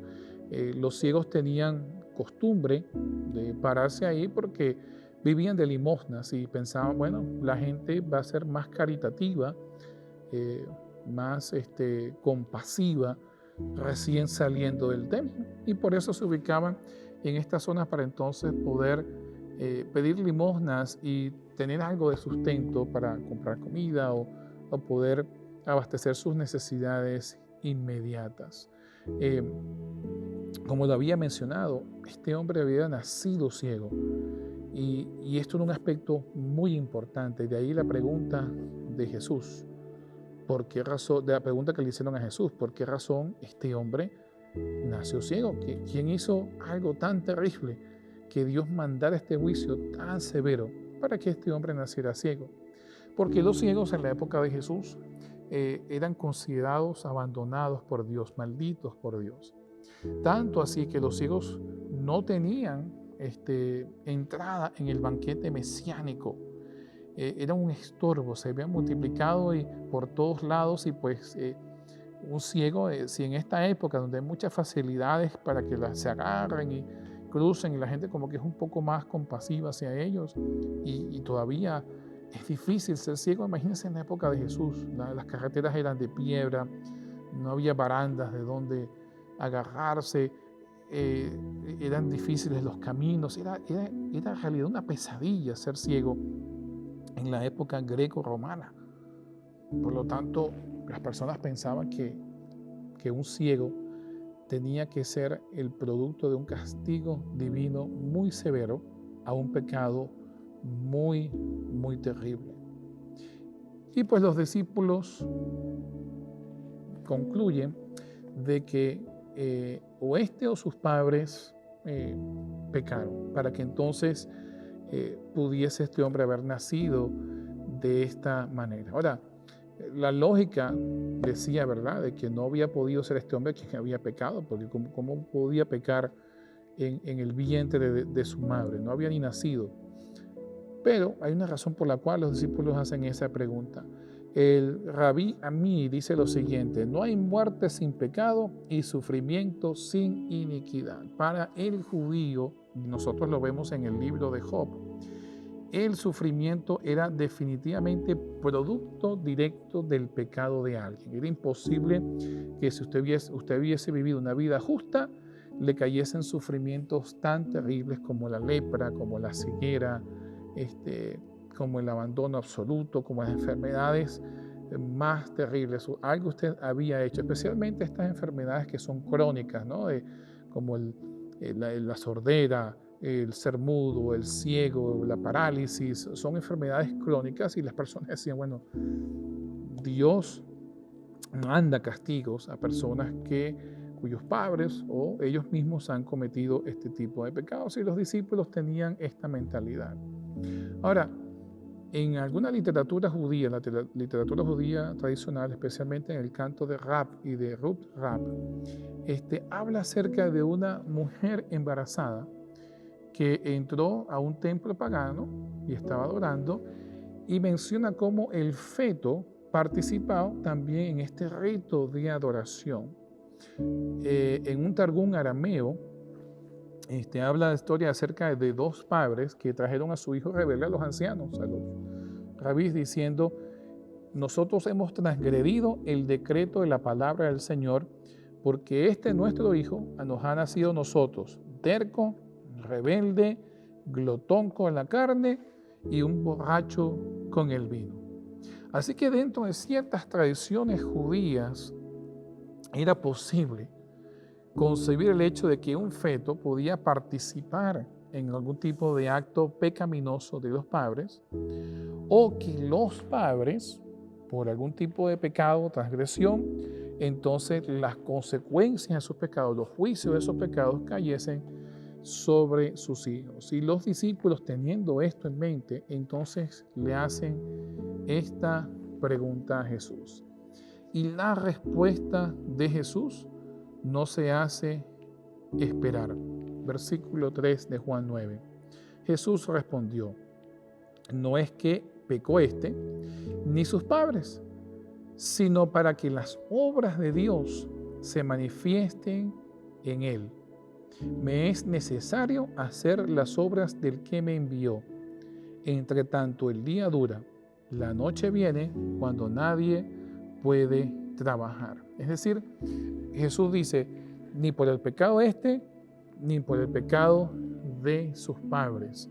Los ciegos tenían costumbre de pararse ahí porque vivían de limosnas y pensaban, bueno, la gente va a ser más caritativa, más compasiva recién saliendo del templo, y por eso se ubicaban en estas zonas para entonces poder pedir limosnas y tener algo de sustento para comprar comida o poder abastecer sus necesidades inmediatas. Como lo había mencionado, este hombre había nacido ciego, y esto era un aspecto muy importante. De ahí la pregunta de Jesús, ¿por qué razón? De la pregunta que le hicieron a Jesús, ¿por qué razón este hombre nació ciego? ¿Quién hizo algo tan terrible que Dios mandara este juicio tan severo para que este hombre naciera ciego? Porque los ciegos en la época de Jesús eran considerados abandonados por Dios, malditos por Dios. Tanto así que los ciegos no tenían entrada en el banquete mesiánico. Era un estorbo, se habían multiplicado por todos lados, y pues un ciego, si en esta época donde hay muchas facilidades para que se agarren y crucen, y la gente como que es un poco más compasiva hacia ellos, y todavía es difícil ser ciego. Imagínense en la época de Jesús, las carreteras eran de piedra, no había barandas de donde agarrarse, eran difíciles los caminos, era en realidad una pesadilla ser ciego en la época greco-romana. Por lo tanto, las personas pensaban que un ciego tenía que ser el producto de un castigo divino muy severo a un pecado muy, muy terrible. Y pues los discípulos concluyen de que o este o sus padres pecaron, para que entonces pudiese este hombre haber nacido de esta manera. Ahora, la lógica decía, ¿verdad?, de que no había podido ser este hombre quien había pecado, porque ¿cómo podía pecar en el vientre de su madre? No había ni nacido. Pero hay una razón por la cual los discípulos hacen esa pregunta. El Rabí Amí dice lo siguiente: no hay muerte sin pecado y sufrimiento sin iniquidad. Para el judío, nosotros lo vemos en el libro de Job, el sufrimiento era definitivamente producto directo del pecado de alguien. Era imposible que si usted hubiese vivido una vida justa, le cayesen sufrimientos tan terribles como la lepra, como la ceguera, como el abandono absoluto, como las enfermedades más terribles. Algo usted había hecho, especialmente estas enfermedades que son crónicas, ¿no? Como la sordera, el ser mudo, el ciego, la parálisis, son enfermedades crónicas y las personas decían, bueno, Dios manda castigos a personas cuyos padres o ellos mismos han cometido este tipo de pecados, y los discípulos tenían esta mentalidad. Ahora, en alguna literatura judía, la literatura judía tradicional, especialmente en el canto de Rab y de Ruth Rab, habla acerca de una mujer embarazada que entró a un templo pagano y estaba adorando, y menciona cómo el feto participaba también en este rito de adoración. En un targum arameo, habla la historia acerca de dos padres que trajeron a su hijo rebelde a los ancianos, a los rabís, diciendo: nosotros hemos transgredido el decreto de la palabra del Señor, porque nuestro hijo nos ha nacido a nosotros, terco, rebelde, glotón con la carne y un borracho con el vino. Así que dentro de ciertas tradiciones judías era posible concebir el hecho de que un feto podía participar en algún tipo de acto pecaminoso de los padres, o que los padres, por algún tipo de pecado o transgresión, entonces las consecuencias de sus pecados, los juicios de esos pecados cayesen sobre sus hijos. Y los discípulos, teniendo esto en mente, entonces le hacen esta pregunta a Jesús. Y la respuesta de Jesús no se hace esperar. Versículo 3 de Juan 9. Jesús respondió: no es que pecó ni sus padres, sino para que las obras de Dios se manifiesten en él. Me es necesario hacer las obras del que me envió. Entre tanto el día dura, la noche viene cuando nadie puede trabajar. Es decir, Jesús dice: ni por el pecado ni por el pecado de sus padres,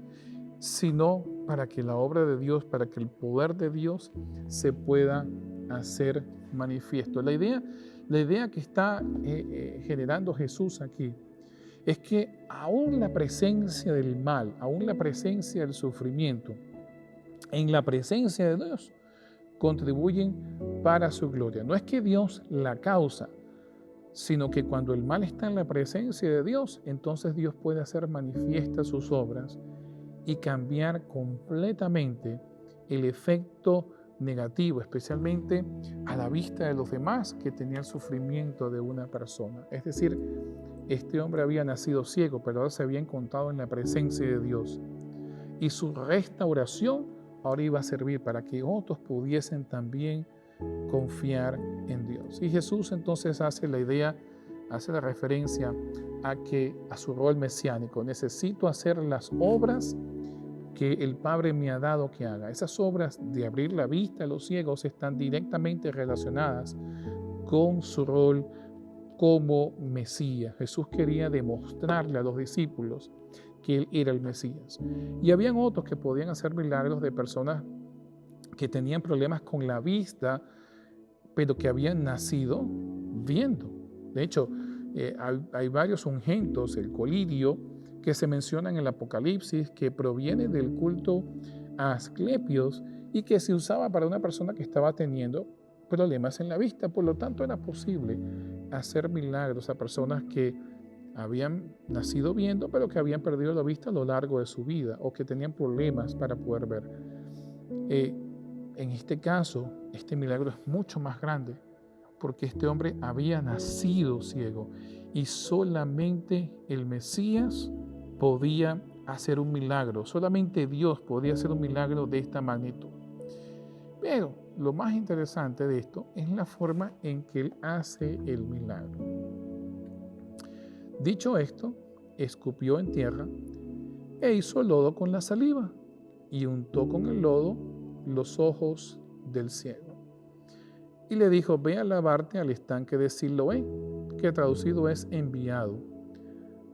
sino para que la obra de Dios, para que el poder de Dios se pueda hacer manifiesto. La idea que está generando Jesús aquí es que aún la presencia del mal, aún la presencia del sufrimiento, en la presencia de Dios, contribuyen para su gloria. No es que Dios la causa, sino que cuando el mal está en la presencia de Dios, entonces Dios puede hacer manifiestas sus obras y cambiar completamente el efecto negativo, especialmente a la vista de los demás, que tenía el sufrimiento de una persona. Es decir, este hombre había nacido ciego, pero ahora se había encontrado en la presencia de Dios, y su restauración ahora iba a servir para que otros pudiesen también confiar en Dios. Y Jesús entonces hace la referencia a su rol mesiánico. Necesito hacer las obras que el Padre me ha dado que haga. Esas obras de abrir la vista a los ciegos están directamente relacionadas con su rol como Mesías. Jesús quería demostrarle a los discípulos que Él era el Mesías. Y habían otros que podían hacer milagros de personas que tenían problemas con la vista, pero que habían nacido viendo. De hecho, hay varios ungüentos, el colirio, que se mencionan en el Apocalipsis, que proviene del culto a Asclepios y que se usaba para una persona que estaba teniendo problemas en la vista. Por lo tanto, era posible hacer milagros a personas que habían nacido viendo, pero que habían perdido la vista a lo largo de su vida o que tenían problemas para poder ver. En este caso, este milagro es mucho más grande porque este hombre había nacido ciego y solamente el Mesías podía hacer un milagro, solamente Dios podía hacer un milagro de esta magnitud. Pero lo más interesante de esto es la forma en que Él hace el milagro. Dicho esto, escupió en tierra e hizo lodo con la saliva y untó con el lodo los ojos del ciego. Y le dijo, ve a lavarte al estanque de Siloé, que traducido es enviado.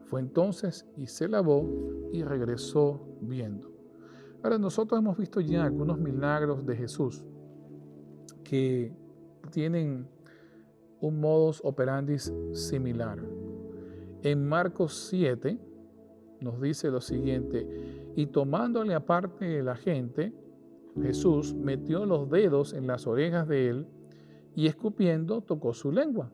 Fue entonces y se lavó y regresó viendo. Ahora, nosotros hemos visto ya algunos milagros de Jesús que tienen un modus operandi similar. En Marcos 7 nos dice lo siguiente, y tomándole aparte de la gente, Jesús metió los dedos en las orejas de él y escupiendo tocó su lengua.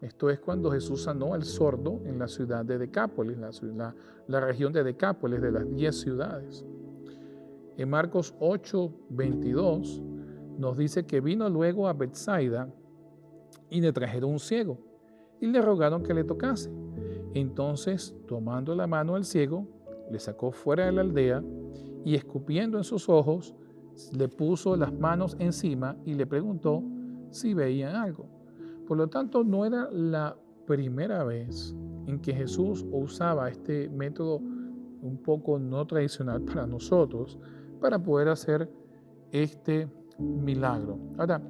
Esto es cuando Jesús sanó al sordo en la ciudad de Decápolis, la región de Decápolis, de las 10 ciudades. En Marcos 8:22 nos dice que vino luego a Betsaida y le trajeron un ciego y le rogaron que le tocase. Entonces, tomando la mano al ciego, le sacó fuera de la aldea y escupiendo en sus ojos, le puso las manos encima y le preguntó si veían algo. Por lo tanto, no era la primera vez en que Jesús usaba este método un poco no tradicional para nosotros para poder hacer este milagro. Ahora,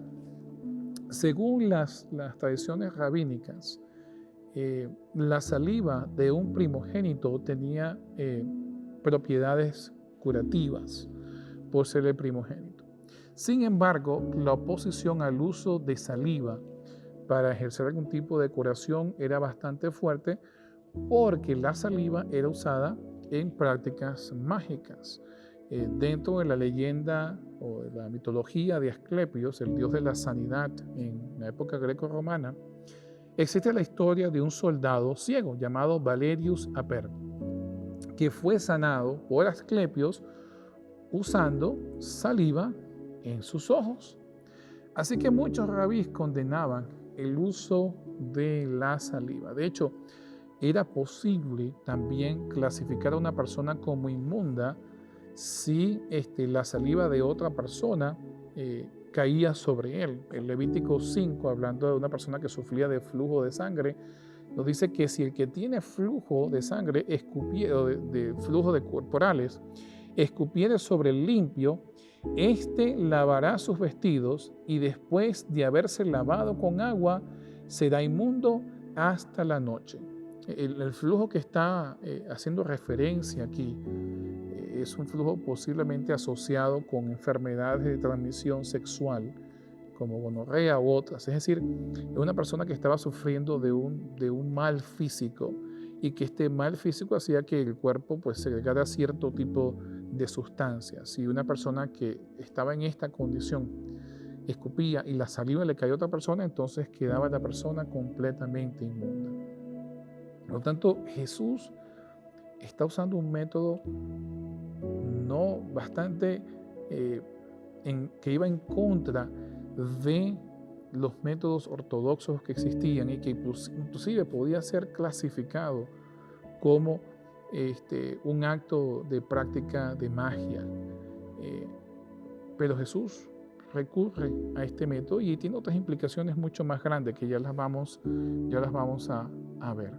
según las tradiciones rabínicas, la saliva de un primogénito tenía propiedades curativas por ser el primogénito. Sin embargo, la oposición al uso de saliva para ejercer algún tipo de curación era bastante fuerte porque la saliva era usada en prácticas mágicas. Dentro de la leyenda o de la mitología de Asclepios, el dios de la sanidad en la época greco-romana, existe la historia de un soldado ciego llamado Valerius Aper, que fue sanado por Asclepios usando saliva en sus ojos. Así que muchos rabís condenaban el uso de la saliva. De hecho, era posible también clasificar a una persona como inmunda si la saliva de otra persona caía sobre él. El Levítico 5, hablando de una persona que sufría de flujo de sangre, nos dice que si el que tiene flujo de sangre, de flujo de corporales, escupiere sobre el limpio, lavará sus vestidos y después de haberse lavado con agua, será inmundo hasta la noche. El flujo que está haciendo referencia aquí es un flujo posiblemente asociado con enfermedades de transmisión sexual, como gonorrea u otras. Es decir, es una persona que estaba sufriendo de un mal físico y que este mal físico hacía que el cuerpo pues segregara cierto tipo de sustancias. Si una persona que estaba en esta condición escupía y la saliva le caía a otra persona, entonces quedaba la persona completamente inmunda. Por lo tanto, Jesús está usando un método no bastante que iba en contra de los métodos ortodoxos que existían y que inclusive podía ser clasificado como un acto de práctica de magia. Pero Jesús recurre a este método y tiene otras implicaciones mucho más grandes que ya las vamos a ver.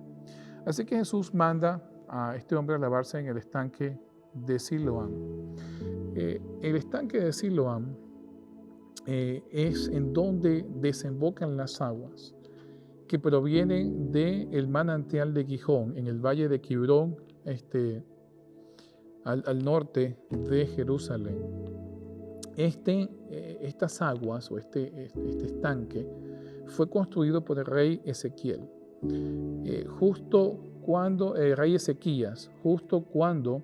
Así que Jesús manda a este hombre a lavarse en el estanque de Siloam. El estanque de Siloam es en donde desembocan las aguas que provienen del manantial de Gijón, en el valle de Quibrón, al norte de Jerusalén. Estas aguas o este estanque fue construido por el rey Ezequiel, justo cuando el rey Ezequías, justo cuando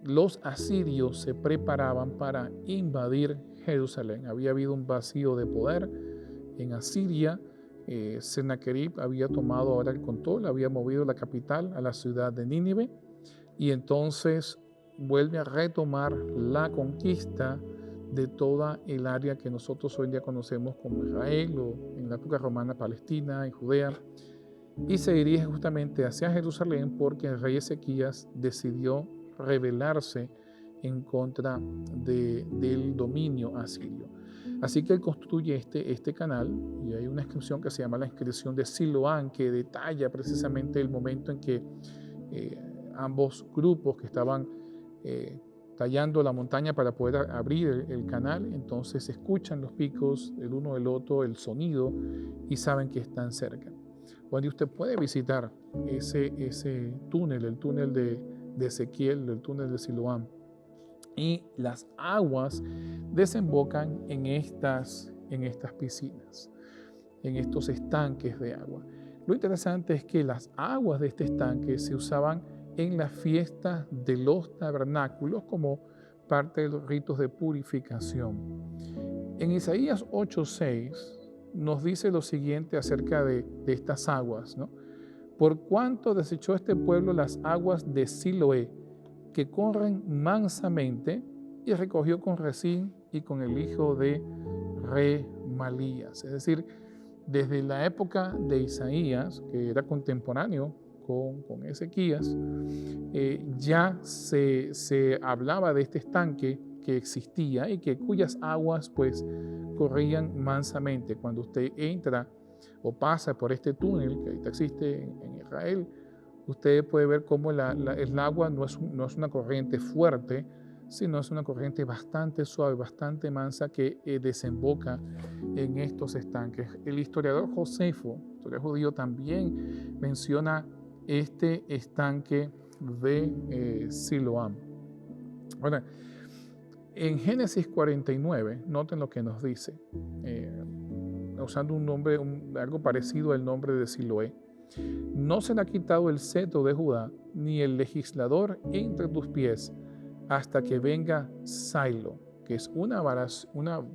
los asirios se preparaban para invadir Jerusalén. Había habido un vacío de poder en Asiria. Sennacherib había tomado ahora el control, había movido la capital a la ciudad de Nínive, y entonces vuelve a retomar la conquista de toda el área que nosotros hoy día conocemos como Israel, o en la época romana Palestina y Judea, y se dirige justamente hacia Jerusalén porque el rey Ezequías decidió rebelarse en contra del dominio asirio. Así que él construye este canal, y hay una inscripción que se llama la inscripción de Siloán, que detalla precisamente el momento en que ambos grupos que estaban tallando la montaña para poder abrir el canal, entonces escuchan los picos el uno del otro, el sonido, y saben que están cerca. Cuando usted puede visitar ese túnel, el túnel de Ezequiel, el túnel de Siloán, y las aguas desembocan en estas piscinas, en estos estanques de agua. Lo interesante es que las aguas de este estanque se usaban en la fiesta de los tabernáculos como parte de los ritos de purificación. En Isaías 8:6 nos dice lo siguiente acerca de estas aguas, ¿no? Por cuanto desechó este pueblo las aguas de Siloé, que corren mansamente, y recogió con Rezín y con el hijo de Remalías. Es decir, desde la época de Isaías, que era contemporáneo con Ezequías, ya se hablaba de este estanque que existía y cuyas aguas pues corrían mansamente. Cuando usted entra o pasa por este túnel que ahorita existe en Israel, usted puede ver cómo el agua no es una corriente fuerte, sino es una corriente bastante suave, bastante mansa, que desemboca en estos estanques. El historiador Josefo, historiador judío, también menciona este estanque de Siloam. Ahora, en Génesis 49, noten lo que nos dice, usando un nombre, algo parecido al nombre de Siloé. No se le ha quitado el cetro de Judá, ni el legislador entre tus pies, hasta que venga Silo, que es una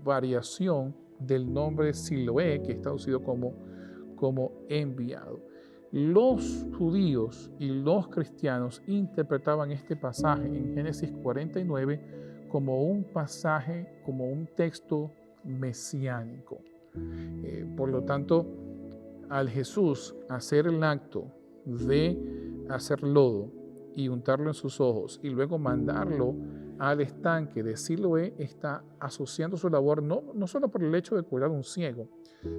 variación del nombre Siloé, que es traducido como enviado. Los judíos y los cristianos interpretaban este pasaje en Génesis 49 como un pasaje, como un texto mesiánico. Por lo tanto, al Jesús hacer el acto de hacer lodo y untarlo en sus ojos y luego mandarlo al estanque de Siloé, está asociando su labor no solo por el hecho de curar a un ciego,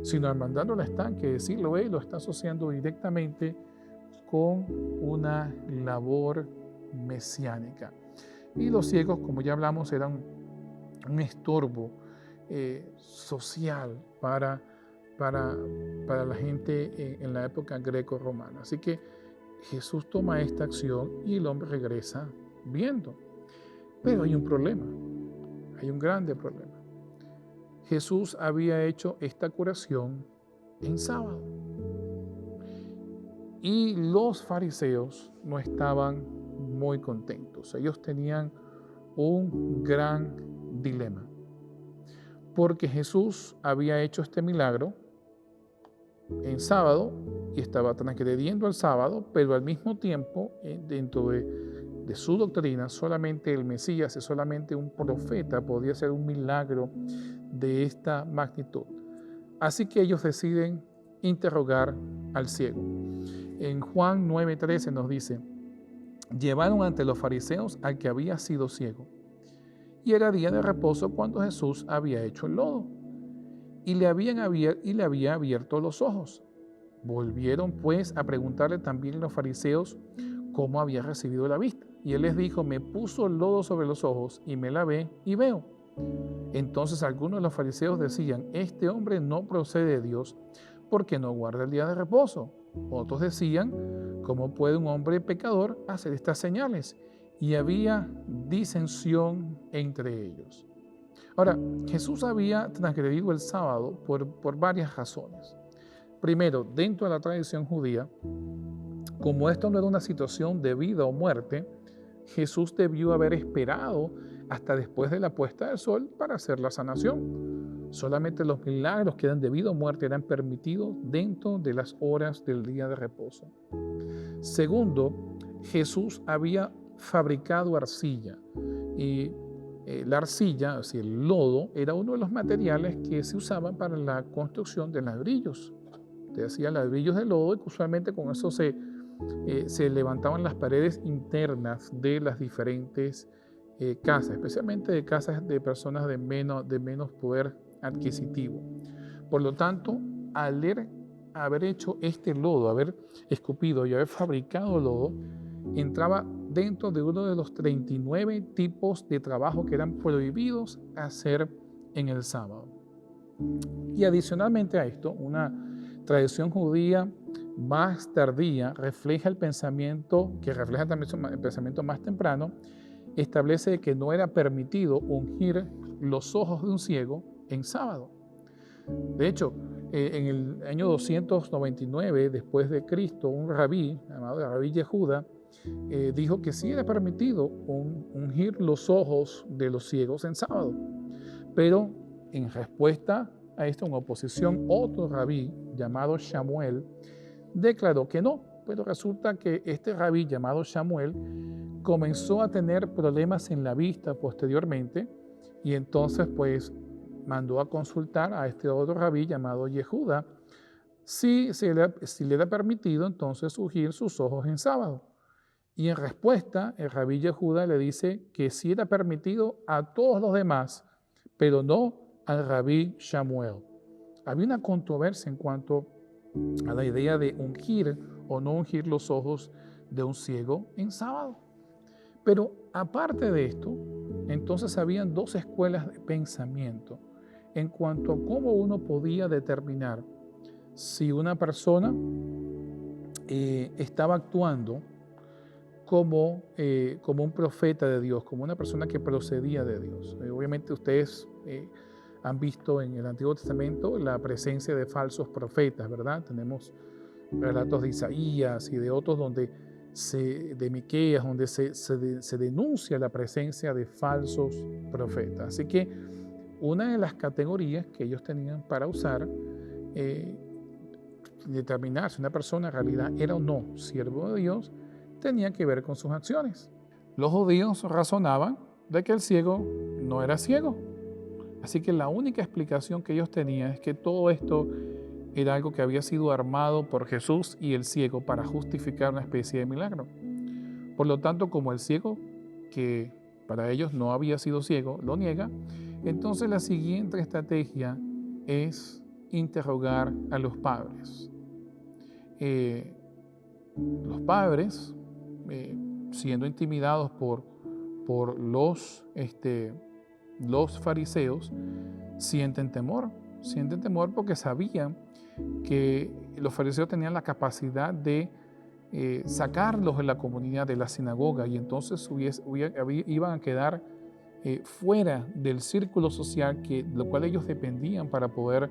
sino al mandarlo al estanque de Siloé lo está asociando directamente con una labor mesiánica. Y los ciegos, como ya hablamos, eran un estorbo social para la gente en la época greco-romana. Así que Jesús toma esta acción y el hombre regresa viendo. Pero hay un problema, hay un grande problema. Jesús había hecho esta curación en sábado. Y los fariseos no estaban muy contentos. Ellos tenían un gran dilema. Porque Jesús había hecho este milagro en sábado y estaba transgrediendo el sábado, pero al mismo tiempo, dentro de su doctrina, solamente el Mesías y solamente un profeta podía hacer un milagro de esta magnitud. Así que ellos deciden interrogar al ciego. En Juan 9:13 nos dice: llevaron ante los fariseos al que había sido ciego. Y era día de reposo cuando Jesús había hecho el lodo y le había abierto los ojos. Volvieron pues a preguntarle también los fariseos cómo había recibido la vista. Y él les dijo: me puso el lodo sobre los ojos y me lavé y veo. Entonces algunos de los fariseos decían: este hombre no procede de Dios, porque no guarda el día de reposo. Otros decían, ¿cómo puede un hombre pecador hacer estas señales? Y había disensión entre ellos. Ahora, Jesús había transgredido el sábado por varias razones. Primero, dentro de la tradición judía, como esto no era una situación de vida o muerte, Jesús debió haber esperado hasta después de la puesta del sol para hacer la sanación. Solamente los milagros que eran de vida o muerte eran permitidos dentro de las horas del día de reposo. Segundo, Jesús había fabricado arcilla y la arcilla, es decir, el lodo, era uno de los materiales que se usaban para la construcción de ladrillos. Se hacían ladrillos de lodo y usualmente con eso se levantaban las paredes internas de las diferentes casas, especialmente de casas de personas de menos poder adquisitivo. Por lo tanto, al haber hecho este lodo, haber escupido y haber fabricado lodo, entraba dentro de uno de los 39 tipos de trabajo que eran prohibidos hacer en el sábado. Y adicionalmente a esto, una tradición judía más tardía refleja el pensamiento, que refleja también el pensamiento más temprano, establece que no era permitido ungir los ojos de un ciego en sábado. De hecho, en el año 299 después de Cristo, un rabí llamado Rabí Yehuda dijo que sí era permitido ungir los ojos de los ciegos en sábado. Pero en respuesta a esto, en oposición, otro rabí llamado Shamuel declaró que no. Pero resulta que este rabí llamado Shamuel comenzó a tener problemas en la vista posteriormente y entonces pues mandó a consultar a este otro rabí llamado Yehuda si le era permitido entonces ungir sus ojos en sábado. Y en respuesta, el rabí Yehuda le dice que sí era permitido a todos los demás, pero no al rabí Shamuel. Había una controversia en cuanto a la idea de ungir o no ungir los ojos de un ciego en sábado. Pero aparte de esto, entonces habían dos escuelas de pensamiento en cuanto a cómo uno podía determinar si una persona estaba actuando como un profeta de Dios, como una persona que procedía de Dios. Obviamente ustedes han visto en el Antiguo Testamento la presencia de falsos profetas, ¿verdad? Tenemos relatos de Isaías y de otros de Miqueas, donde se denuncia la presencia de falsos profetas. Así que una de las categorías que ellos tenían para usar, determinar si una persona en realidad era o no siervo de Dios, tenía que ver con sus acciones. Los judíos razonaban de que el ciego no era ciego. Así que la única explicación que ellos tenían es que todo esto era algo que había sido armado por Jesús y el ciego para justificar una especie de milagro. Por lo tanto, como el ciego, que para ellos no había sido ciego, lo niega, entonces la siguiente estrategia es interrogar a los padres. Los padres, siendo intimidados por los fariseos, sienten temor porque sabían que los fariseos tenían la capacidad de sacarlos de la comunidad, de la sinagoga, y entonces iban a quedar fuera del círculo social lo cual ellos dependían para poder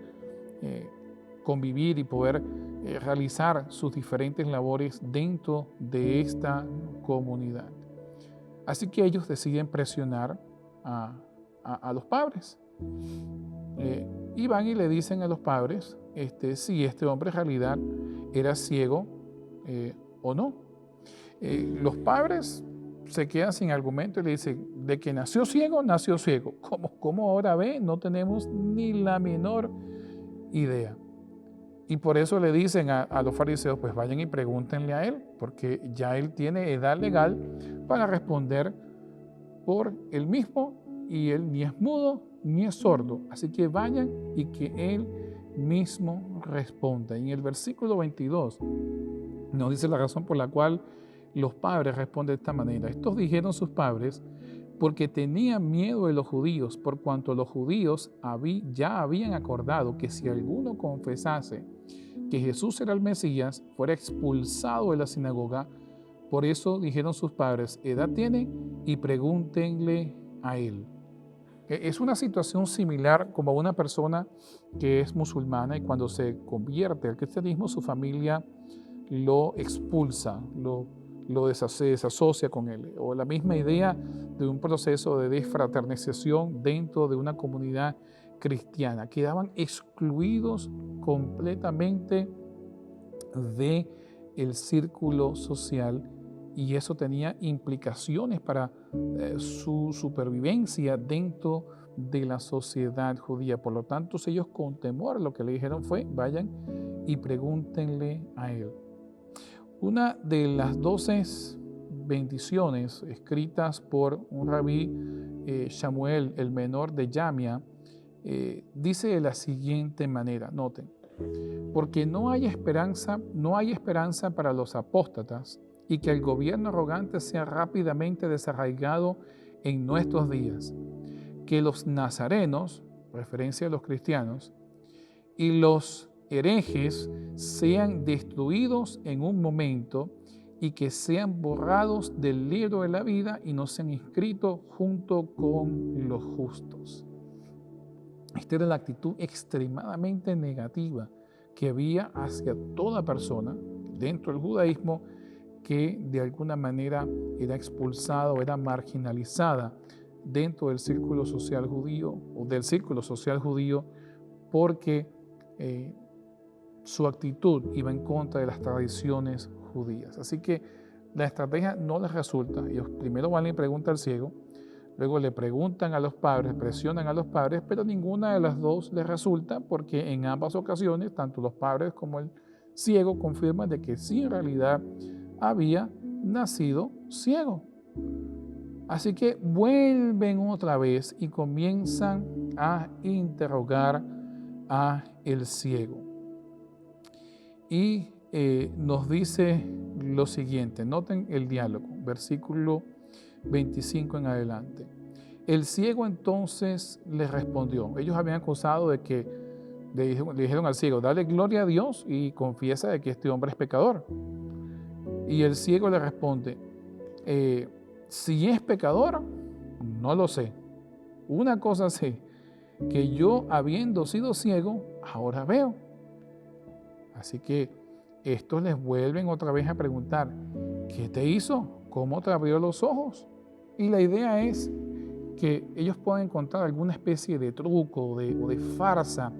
convivir y poder realizar sus diferentes labores dentro de esta comunidad. Así que ellos deciden presionar a los padres. Y van y le dicen a los padres si este hombre en realidad era ciego o no. Los padres se quedan sin argumento y le dicen, de que nació ciego, nació ciego. ¿Cómo ahora ve? No tenemos ni la menor idea. Y por eso le dicen a los fariseos, pues vayan y pregúntenle a él, porque ya él tiene edad legal para responder por él mismo, y él ni es mudo ni es sordo. Así que vayan y que él mismo responda. Y en el versículo 22 nos dice la razón por la cual los padres responden de esta manera. Estos dijeron sus padres porque tenían miedo de los judíos, por cuanto los judíos ya habían acordado que si alguno confesase que Jesús era el Mesías, fuera expulsado de la sinagoga. Por eso dijeron sus padres: ¿edad tiene? Y pregúntenle a él. Es una situación similar como una persona que es musulmana y cuando se convierte al cristianismo, su familia lo expulsa, se desasocia con él. O la misma idea de un proceso de desfraternización dentro de una comunidad cristiana. Quedaban excluidos completamente del círculo social y eso tenía implicaciones para su supervivencia dentro de la sociedad judía. Por lo tanto, ellos con temor lo que le dijeron fue: vayan y pregúntenle a él. Una de las 12 bendiciones escritas por un rabí, Samuel, el menor de Yamia, dice de la siguiente manera, noten: porque no hay esperanza para los apóstatas y que el gobierno arrogante sea rápidamente desarraigado en nuestros días, que los nazarenos, referencia a los cristianos, y los herejes sean destruidos en un momento y que sean borrados del libro de la vida y no sean inscritos junto con los justos. Esta era la actitud extremadamente negativa que había hacia toda persona dentro del judaísmo que de alguna manera era expulsada o era marginalizada dentro del círculo social judío o del círculo social judío porque su actitud iba en contra de las tradiciones judías. Así que la estrategia no les resulta. Ellos primero van y preguntan al ciego, luego le preguntan a los padres, presionan a los padres, pero ninguna de las dos les resulta porque en ambas ocasiones, tanto los padres como el ciego confirman de que sí en realidad había nacido ciego. Así que vuelven otra vez y comienzan a interrogar a el ciego. Y nos dice lo siguiente, noten el diálogo, versículo 25 en adelante. El ciego entonces les respondió. Ellos habían acusado de que le dijeron al ciego: dale gloria a Dios y confiesa de que este hombre es pecador. Y el ciego le responde: si es pecador, no lo sé. Una cosa sé, que yo habiendo sido ciego, ahora veo. Así que estos les vuelven otra vez a preguntar: ¿qué te hizo? ¿Cómo te abrió los ojos? Y la idea es que ellos puedan encontrar alguna especie de truco o de farsa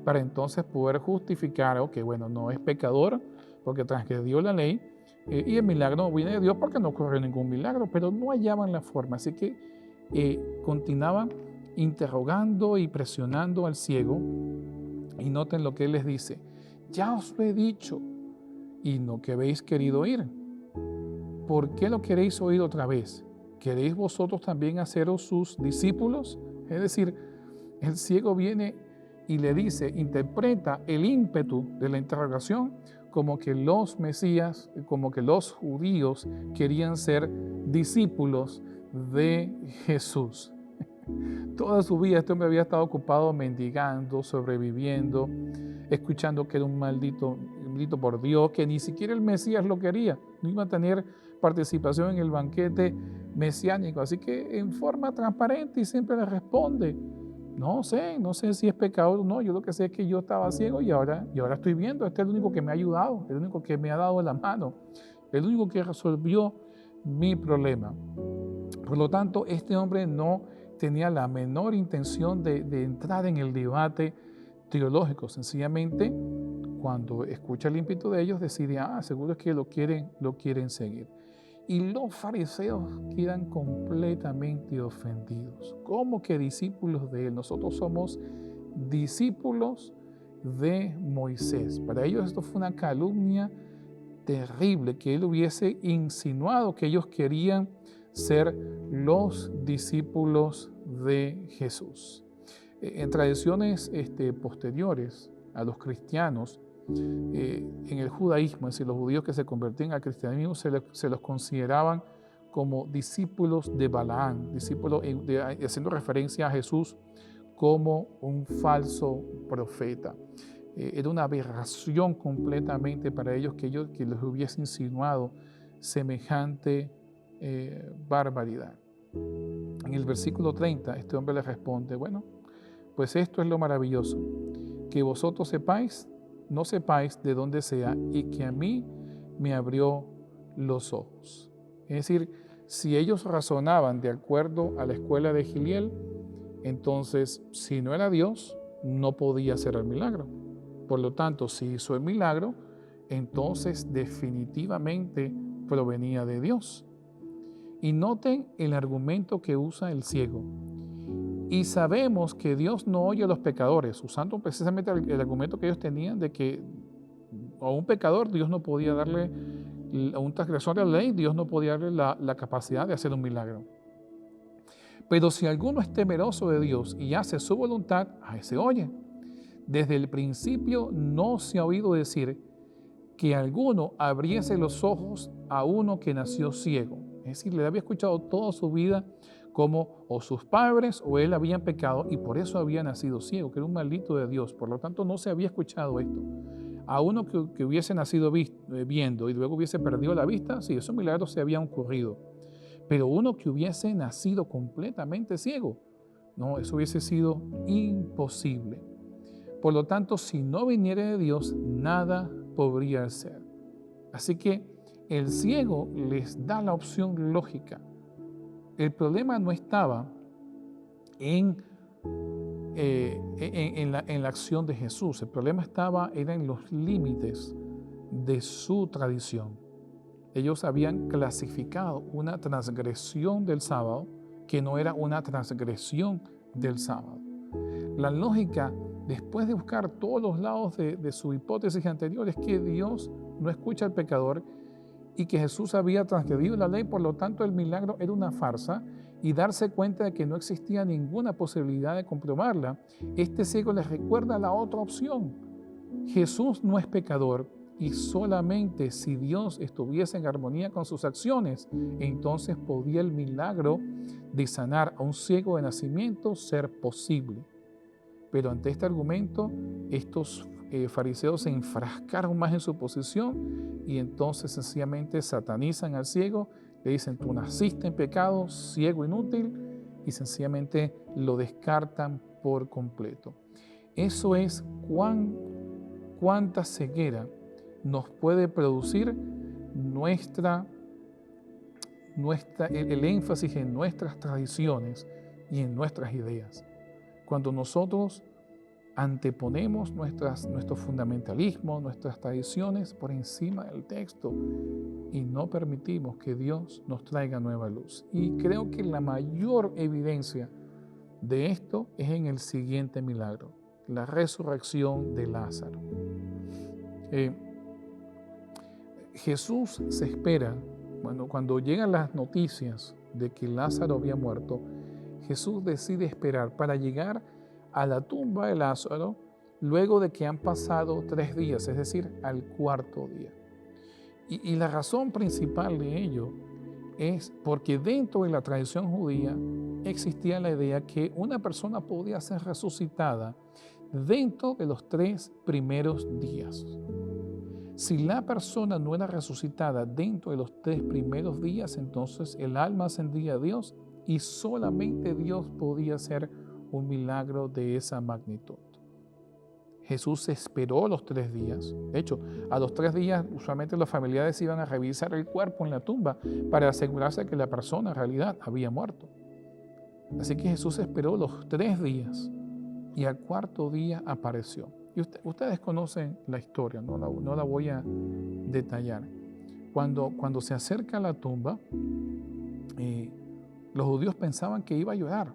para entonces poder justificar, que bueno, no es pecador porque transgredió la ley, y el milagro no viene de Dios porque no ocurrió ningún milagro, pero no hallaban la forma. Así que continuaban interrogando y presionando al ciego, y noten lo que él les dice: ya os lo he dicho y no que habéis querido oír. ¿Por qué lo queréis oír otra vez? ¿Queréis vosotros también haceros sus discípulos? Es decir, el ciego viene y le dice, interpreta el ímpetu de la interrogación como que los mesías, como que los judíos querían ser discípulos de Jesús. Toda su vida este hombre había estado ocupado mendigando, sobreviviendo, escuchando que era un maldito por Dios, que ni siquiera el Mesías lo quería, no iba a tener participación en el banquete mesiánico. Así que en forma transparente y siempre le responde: no sé si es pecador o no, yo lo que sé es que yo estaba ciego y ahora estoy viendo. Este es el único que me ha ayudado, el único que me ha dado la mano, el único que resolvió mi problema. Por lo tanto, este hombre no tenía la menor intención de entrar en el debate teológico. Sencillamente, cuando escucha el ímpetu de ellos, decide: seguro es que lo quieren seguir. Y los fariseos quedan completamente ofendidos. ¿Cómo que discípulos de él? Nosotros somos discípulos de Moisés. Para ellos esto fue una calumnia terrible, que él hubiese insinuado que ellos querían ser los discípulos de Jesús. En tradiciones posteriores a los cristianos, en el judaísmo, es decir, los judíos que se convertían al cristianismo se los consideraban como discípulos de Balaán, haciendo referencia a Jesús como un falso profeta. Era una aberración completamente para ellos que les hubiese insinuado semejante barbaridad. En el versículo 30, este hombre le responde, bueno, pues esto es lo maravilloso, que vosotros no sepáis de dónde sea, y que a mí me abrió los ojos. Es decir, si ellos razonaban de acuerdo a la escuela de Giliel, entonces, si no era Dios, no podía hacer el milagro. Por lo tanto, si hizo el milagro, entonces definitivamente provenía de Dios. Y noten el argumento que usa el ciego. Y sabemos que Dios no oye a los pecadores, usando precisamente el argumento que ellos tenían de que a un pecador Dios no podía darle, a un transgresor de la ley, Dios no podía darle la capacidad de hacer un milagro. Pero si alguno es temeroso de Dios y hace su voluntad, a ese oye. Desde el principio no se ha oído decir que alguno abriese los ojos a uno que nació ciego. Es decir, le había escuchado toda su vida como o sus padres o él habían pecado y por eso había nacido ciego, que era un maldito de Dios. Por lo tanto, no se había escuchado esto. A uno que hubiese nacido viendo y luego hubiese perdido la vista, sí, esos milagros se habían ocurrido. Pero uno que hubiese nacido completamente ciego, no, eso hubiese sido imposible. Por lo tanto, si no viniera de Dios, nada podría ser. Así que el ciego les da la opción lógica. El problema no estaba en la acción de Jesús. El problema era en los límites de su tradición. Ellos habían clasificado una transgresión del sábado que no era una transgresión del sábado. La lógica, después de buscar todos los lados de su hipótesis anterior, es que Dios no escucha al pecador y que Jesús había transgredido la ley, por lo tanto el milagro era una farsa, y darse cuenta de que no existía ninguna posibilidad de comprobarla, este ciego les recuerda la otra opción. Jesús no es pecador, y solamente si Dios estuviese en armonía con sus acciones, entonces podía el milagro de sanar a un ciego de nacimiento ser posible. Pero ante este argumento, estos fariseos se enfrascaron más en su posición y entonces sencillamente satanizan al ciego, le dicen, tú naciste en pecado, ciego inútil, y sencillamente lo descartan por completo. Eso es cuánta ceguera nos puede producir el énfasis en nuestras tradiciones y en nuestras ideas. Cuando nosotros anteponemos nuestro fundamentalismo, nuestras tradiciones por encima del texto y no permitimos que Dios nos traiga nueva luz. Y creo que la mayor evidencia de esto es en el siguiente milagro, la resurrección de Lázaro. Jesús se espera, cuando llegan las noticias de que Lázaro había muerto, Jesús decide esperar para llegar a la tumba de Lázaro luego de que han pasado 3 días, es decir, al 4.º día. Y la razón principal de ello es porque dentro de la tradición judía existía la idea que una persona podía ser resucitada dentro de los 3 primeros días. Si la persona no era resucitada dentro de los 3 primeros días, entonces el alma ascendía a Dios y solamente Dios podía hacer un milagro de esa magnitud. Jesús esperó los 3 días. De hecho, a los 3 días usualmente los familiares iban a revisar el cuerpo en la tumba para asegurarse que la persona en realidad había muerto. Así que Jesús esperó los 3 días y al 4.º día apareció. Y ustedes conocen la historia, no la voy a detallar. Cuando se acerca a la tumba, los judíos pensaban que iba a llorar.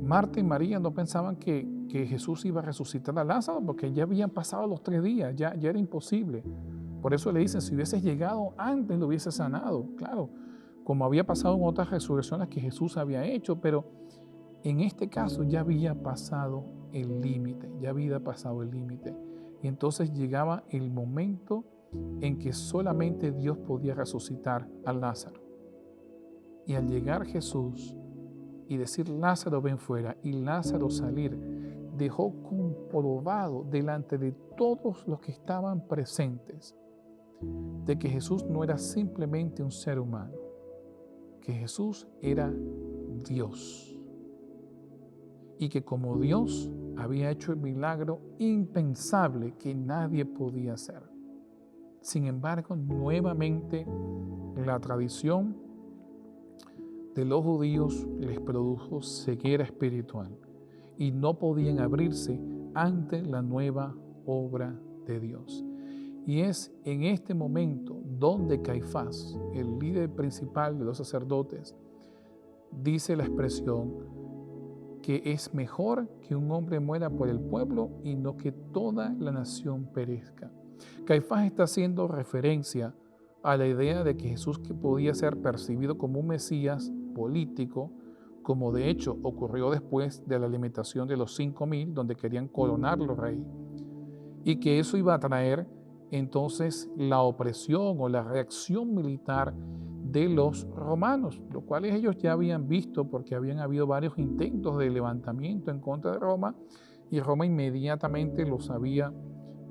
Marta y María no pensaban que Jesús iba a resucitar a Lázaro porque ya habían pasado los 3 días, ya era imposible. Por eso le dicen, si hubieses llegado antes lo hubieses sanado. Claro, como había pasado en otras resurrecciones que Jesús había hecho, pero en este caso ya había pasado el límite, Y entonces llegaba el momento en que solamente Dios podía resucitar a Lázaro. Y al llegar Jesús y decir, Lázaro ven fuera, y Lázaro salir, dejó con comprobado delante de todos los que estaban presentes de que Jesús no era simplemente un ser humano, que Jesús era Dios y que como Dios había hecho el milagro impensable que nadie podía hacer. Sin embargo, nuevamente la tradición de los judíos les produjo ceguera espiritual y no podían abrirse ante la nueva obra de Dios. Y es en este momento donde Caifás, el líder principal de los sacerdotes, dice la expresión que es mejor que un hombre muera por el pueblo y no que toda la nación perezca. Caifás está haciendo referencia a la idea de que Jesús que podía ser percibido como un Mesías político, como de hecho ocurrió después de la alimentación de los 5.000, donde querían coronarlo rey, y que eso iba a traer entonces la opresión o la reacción militar de los romanos, lo cual ellos ya habían visto porque habían habido varios intentos de levantamiento en contra de Roma y Roma inmediatamente los había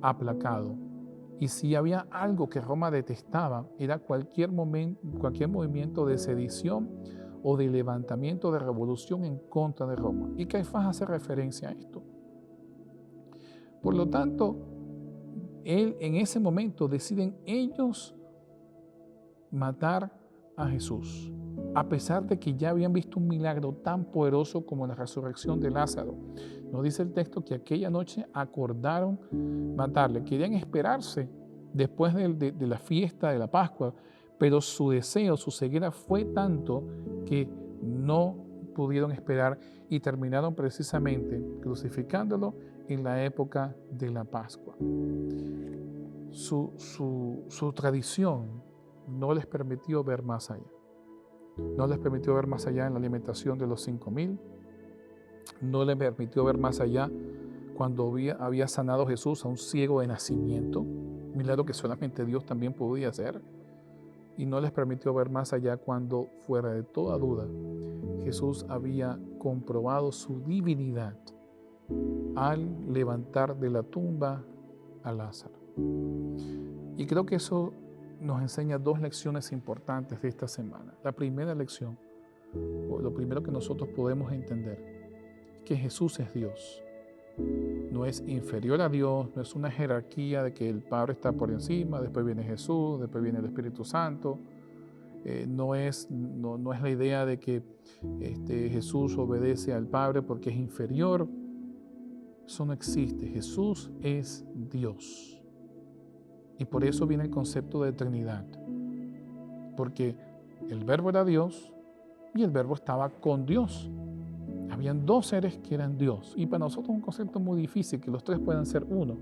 aplacado. Y si había algo que Roma detestaba, era cualquier movimiento de sedición o de levantamiento de revolución en contra de Roma. Y Caifás hace referencia a esto. Por lo tanto, en ese momento deciden ellos matar a Jesús, a pesar de que ya habían visto un milagro tan poderoso como la resurrección de Lázaro. Nos dice el texto que aquella noche acordaron matarle, querían esperarse después de la fiesta de la Pascua, pero su deseo, su ceguera fue tanto que no pudieron esperar y terminaron precisamente crucificándolo en la época de la Pascua. Su tradición no les permitió ver más allá. No les permitió ver más allá en la alimentación de los 5.000. No les permitió ver más allá cuando había sanado Jesús a un ciego de nacimiento, milagro que solamente Dios también podía hacer. Y no les permitió ver más allá cuando, fuera de toda duda, Jesús había comprobado su divinidad al levantar de la tumba a Lázaro. Y creo que eso nos enseña dos lecciones importantes de esta semana. La primera lección, o lo primero que nosotros podemos entender, es que Jesús es Dios. No es inferior a Dios, no es una jerarquía de que el Padre está por encima, después viene Jesús, después viene el Espíritu Santo. No es la idea de que Jesús obedece al Padre porque es inferior. Eso no existe. Jesús es Dios. Y por eso viene el concepto de Trinidad. Porque el Verbo era Dios y el Verbo estaba con Dios. Habían dos seres que eran Dios. Y para nosotros es un concepto muy difícil, que los tres puedan ser uno.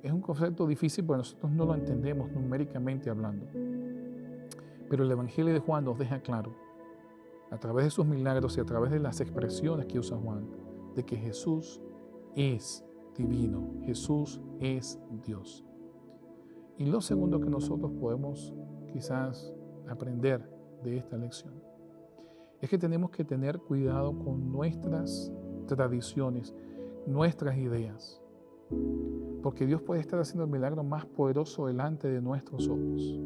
Es un concepto difícil porque nosotros no lo entendemos numéricamente hablando. Pero el Evangelio de Juan nos deja claro, a través de sus milagros y a través de las expresiones que usa Juan, de que Jesús es divino, Jesús es Dios. Y lo segundo que nosotros podemos quizás aprender de esta lección es que tenemos que tener cuidado con nuestras tradiciones, nuestras ideas, porque Dios puede estar haciendo el milagro más poderoso delante de nuestros ojos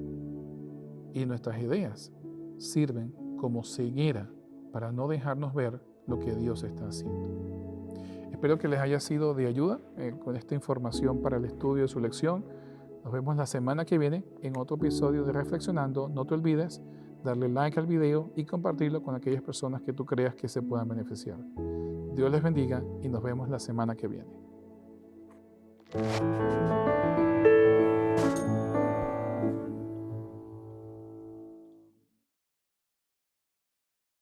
y nuestras ideas sirven como ceguera para no dejarnos ver lo que Dios está haciendo. Espero que les haya sido de ayuda con esta información para el estudio de su lección. Nos vemos la semana que viene en otro episodio de Reflexionando. No te olvides darle like al video y compartirlo con aquellas personas que tú creas que se puedan beneficiar. Dios les bendiga y nos vemos la semana que viene.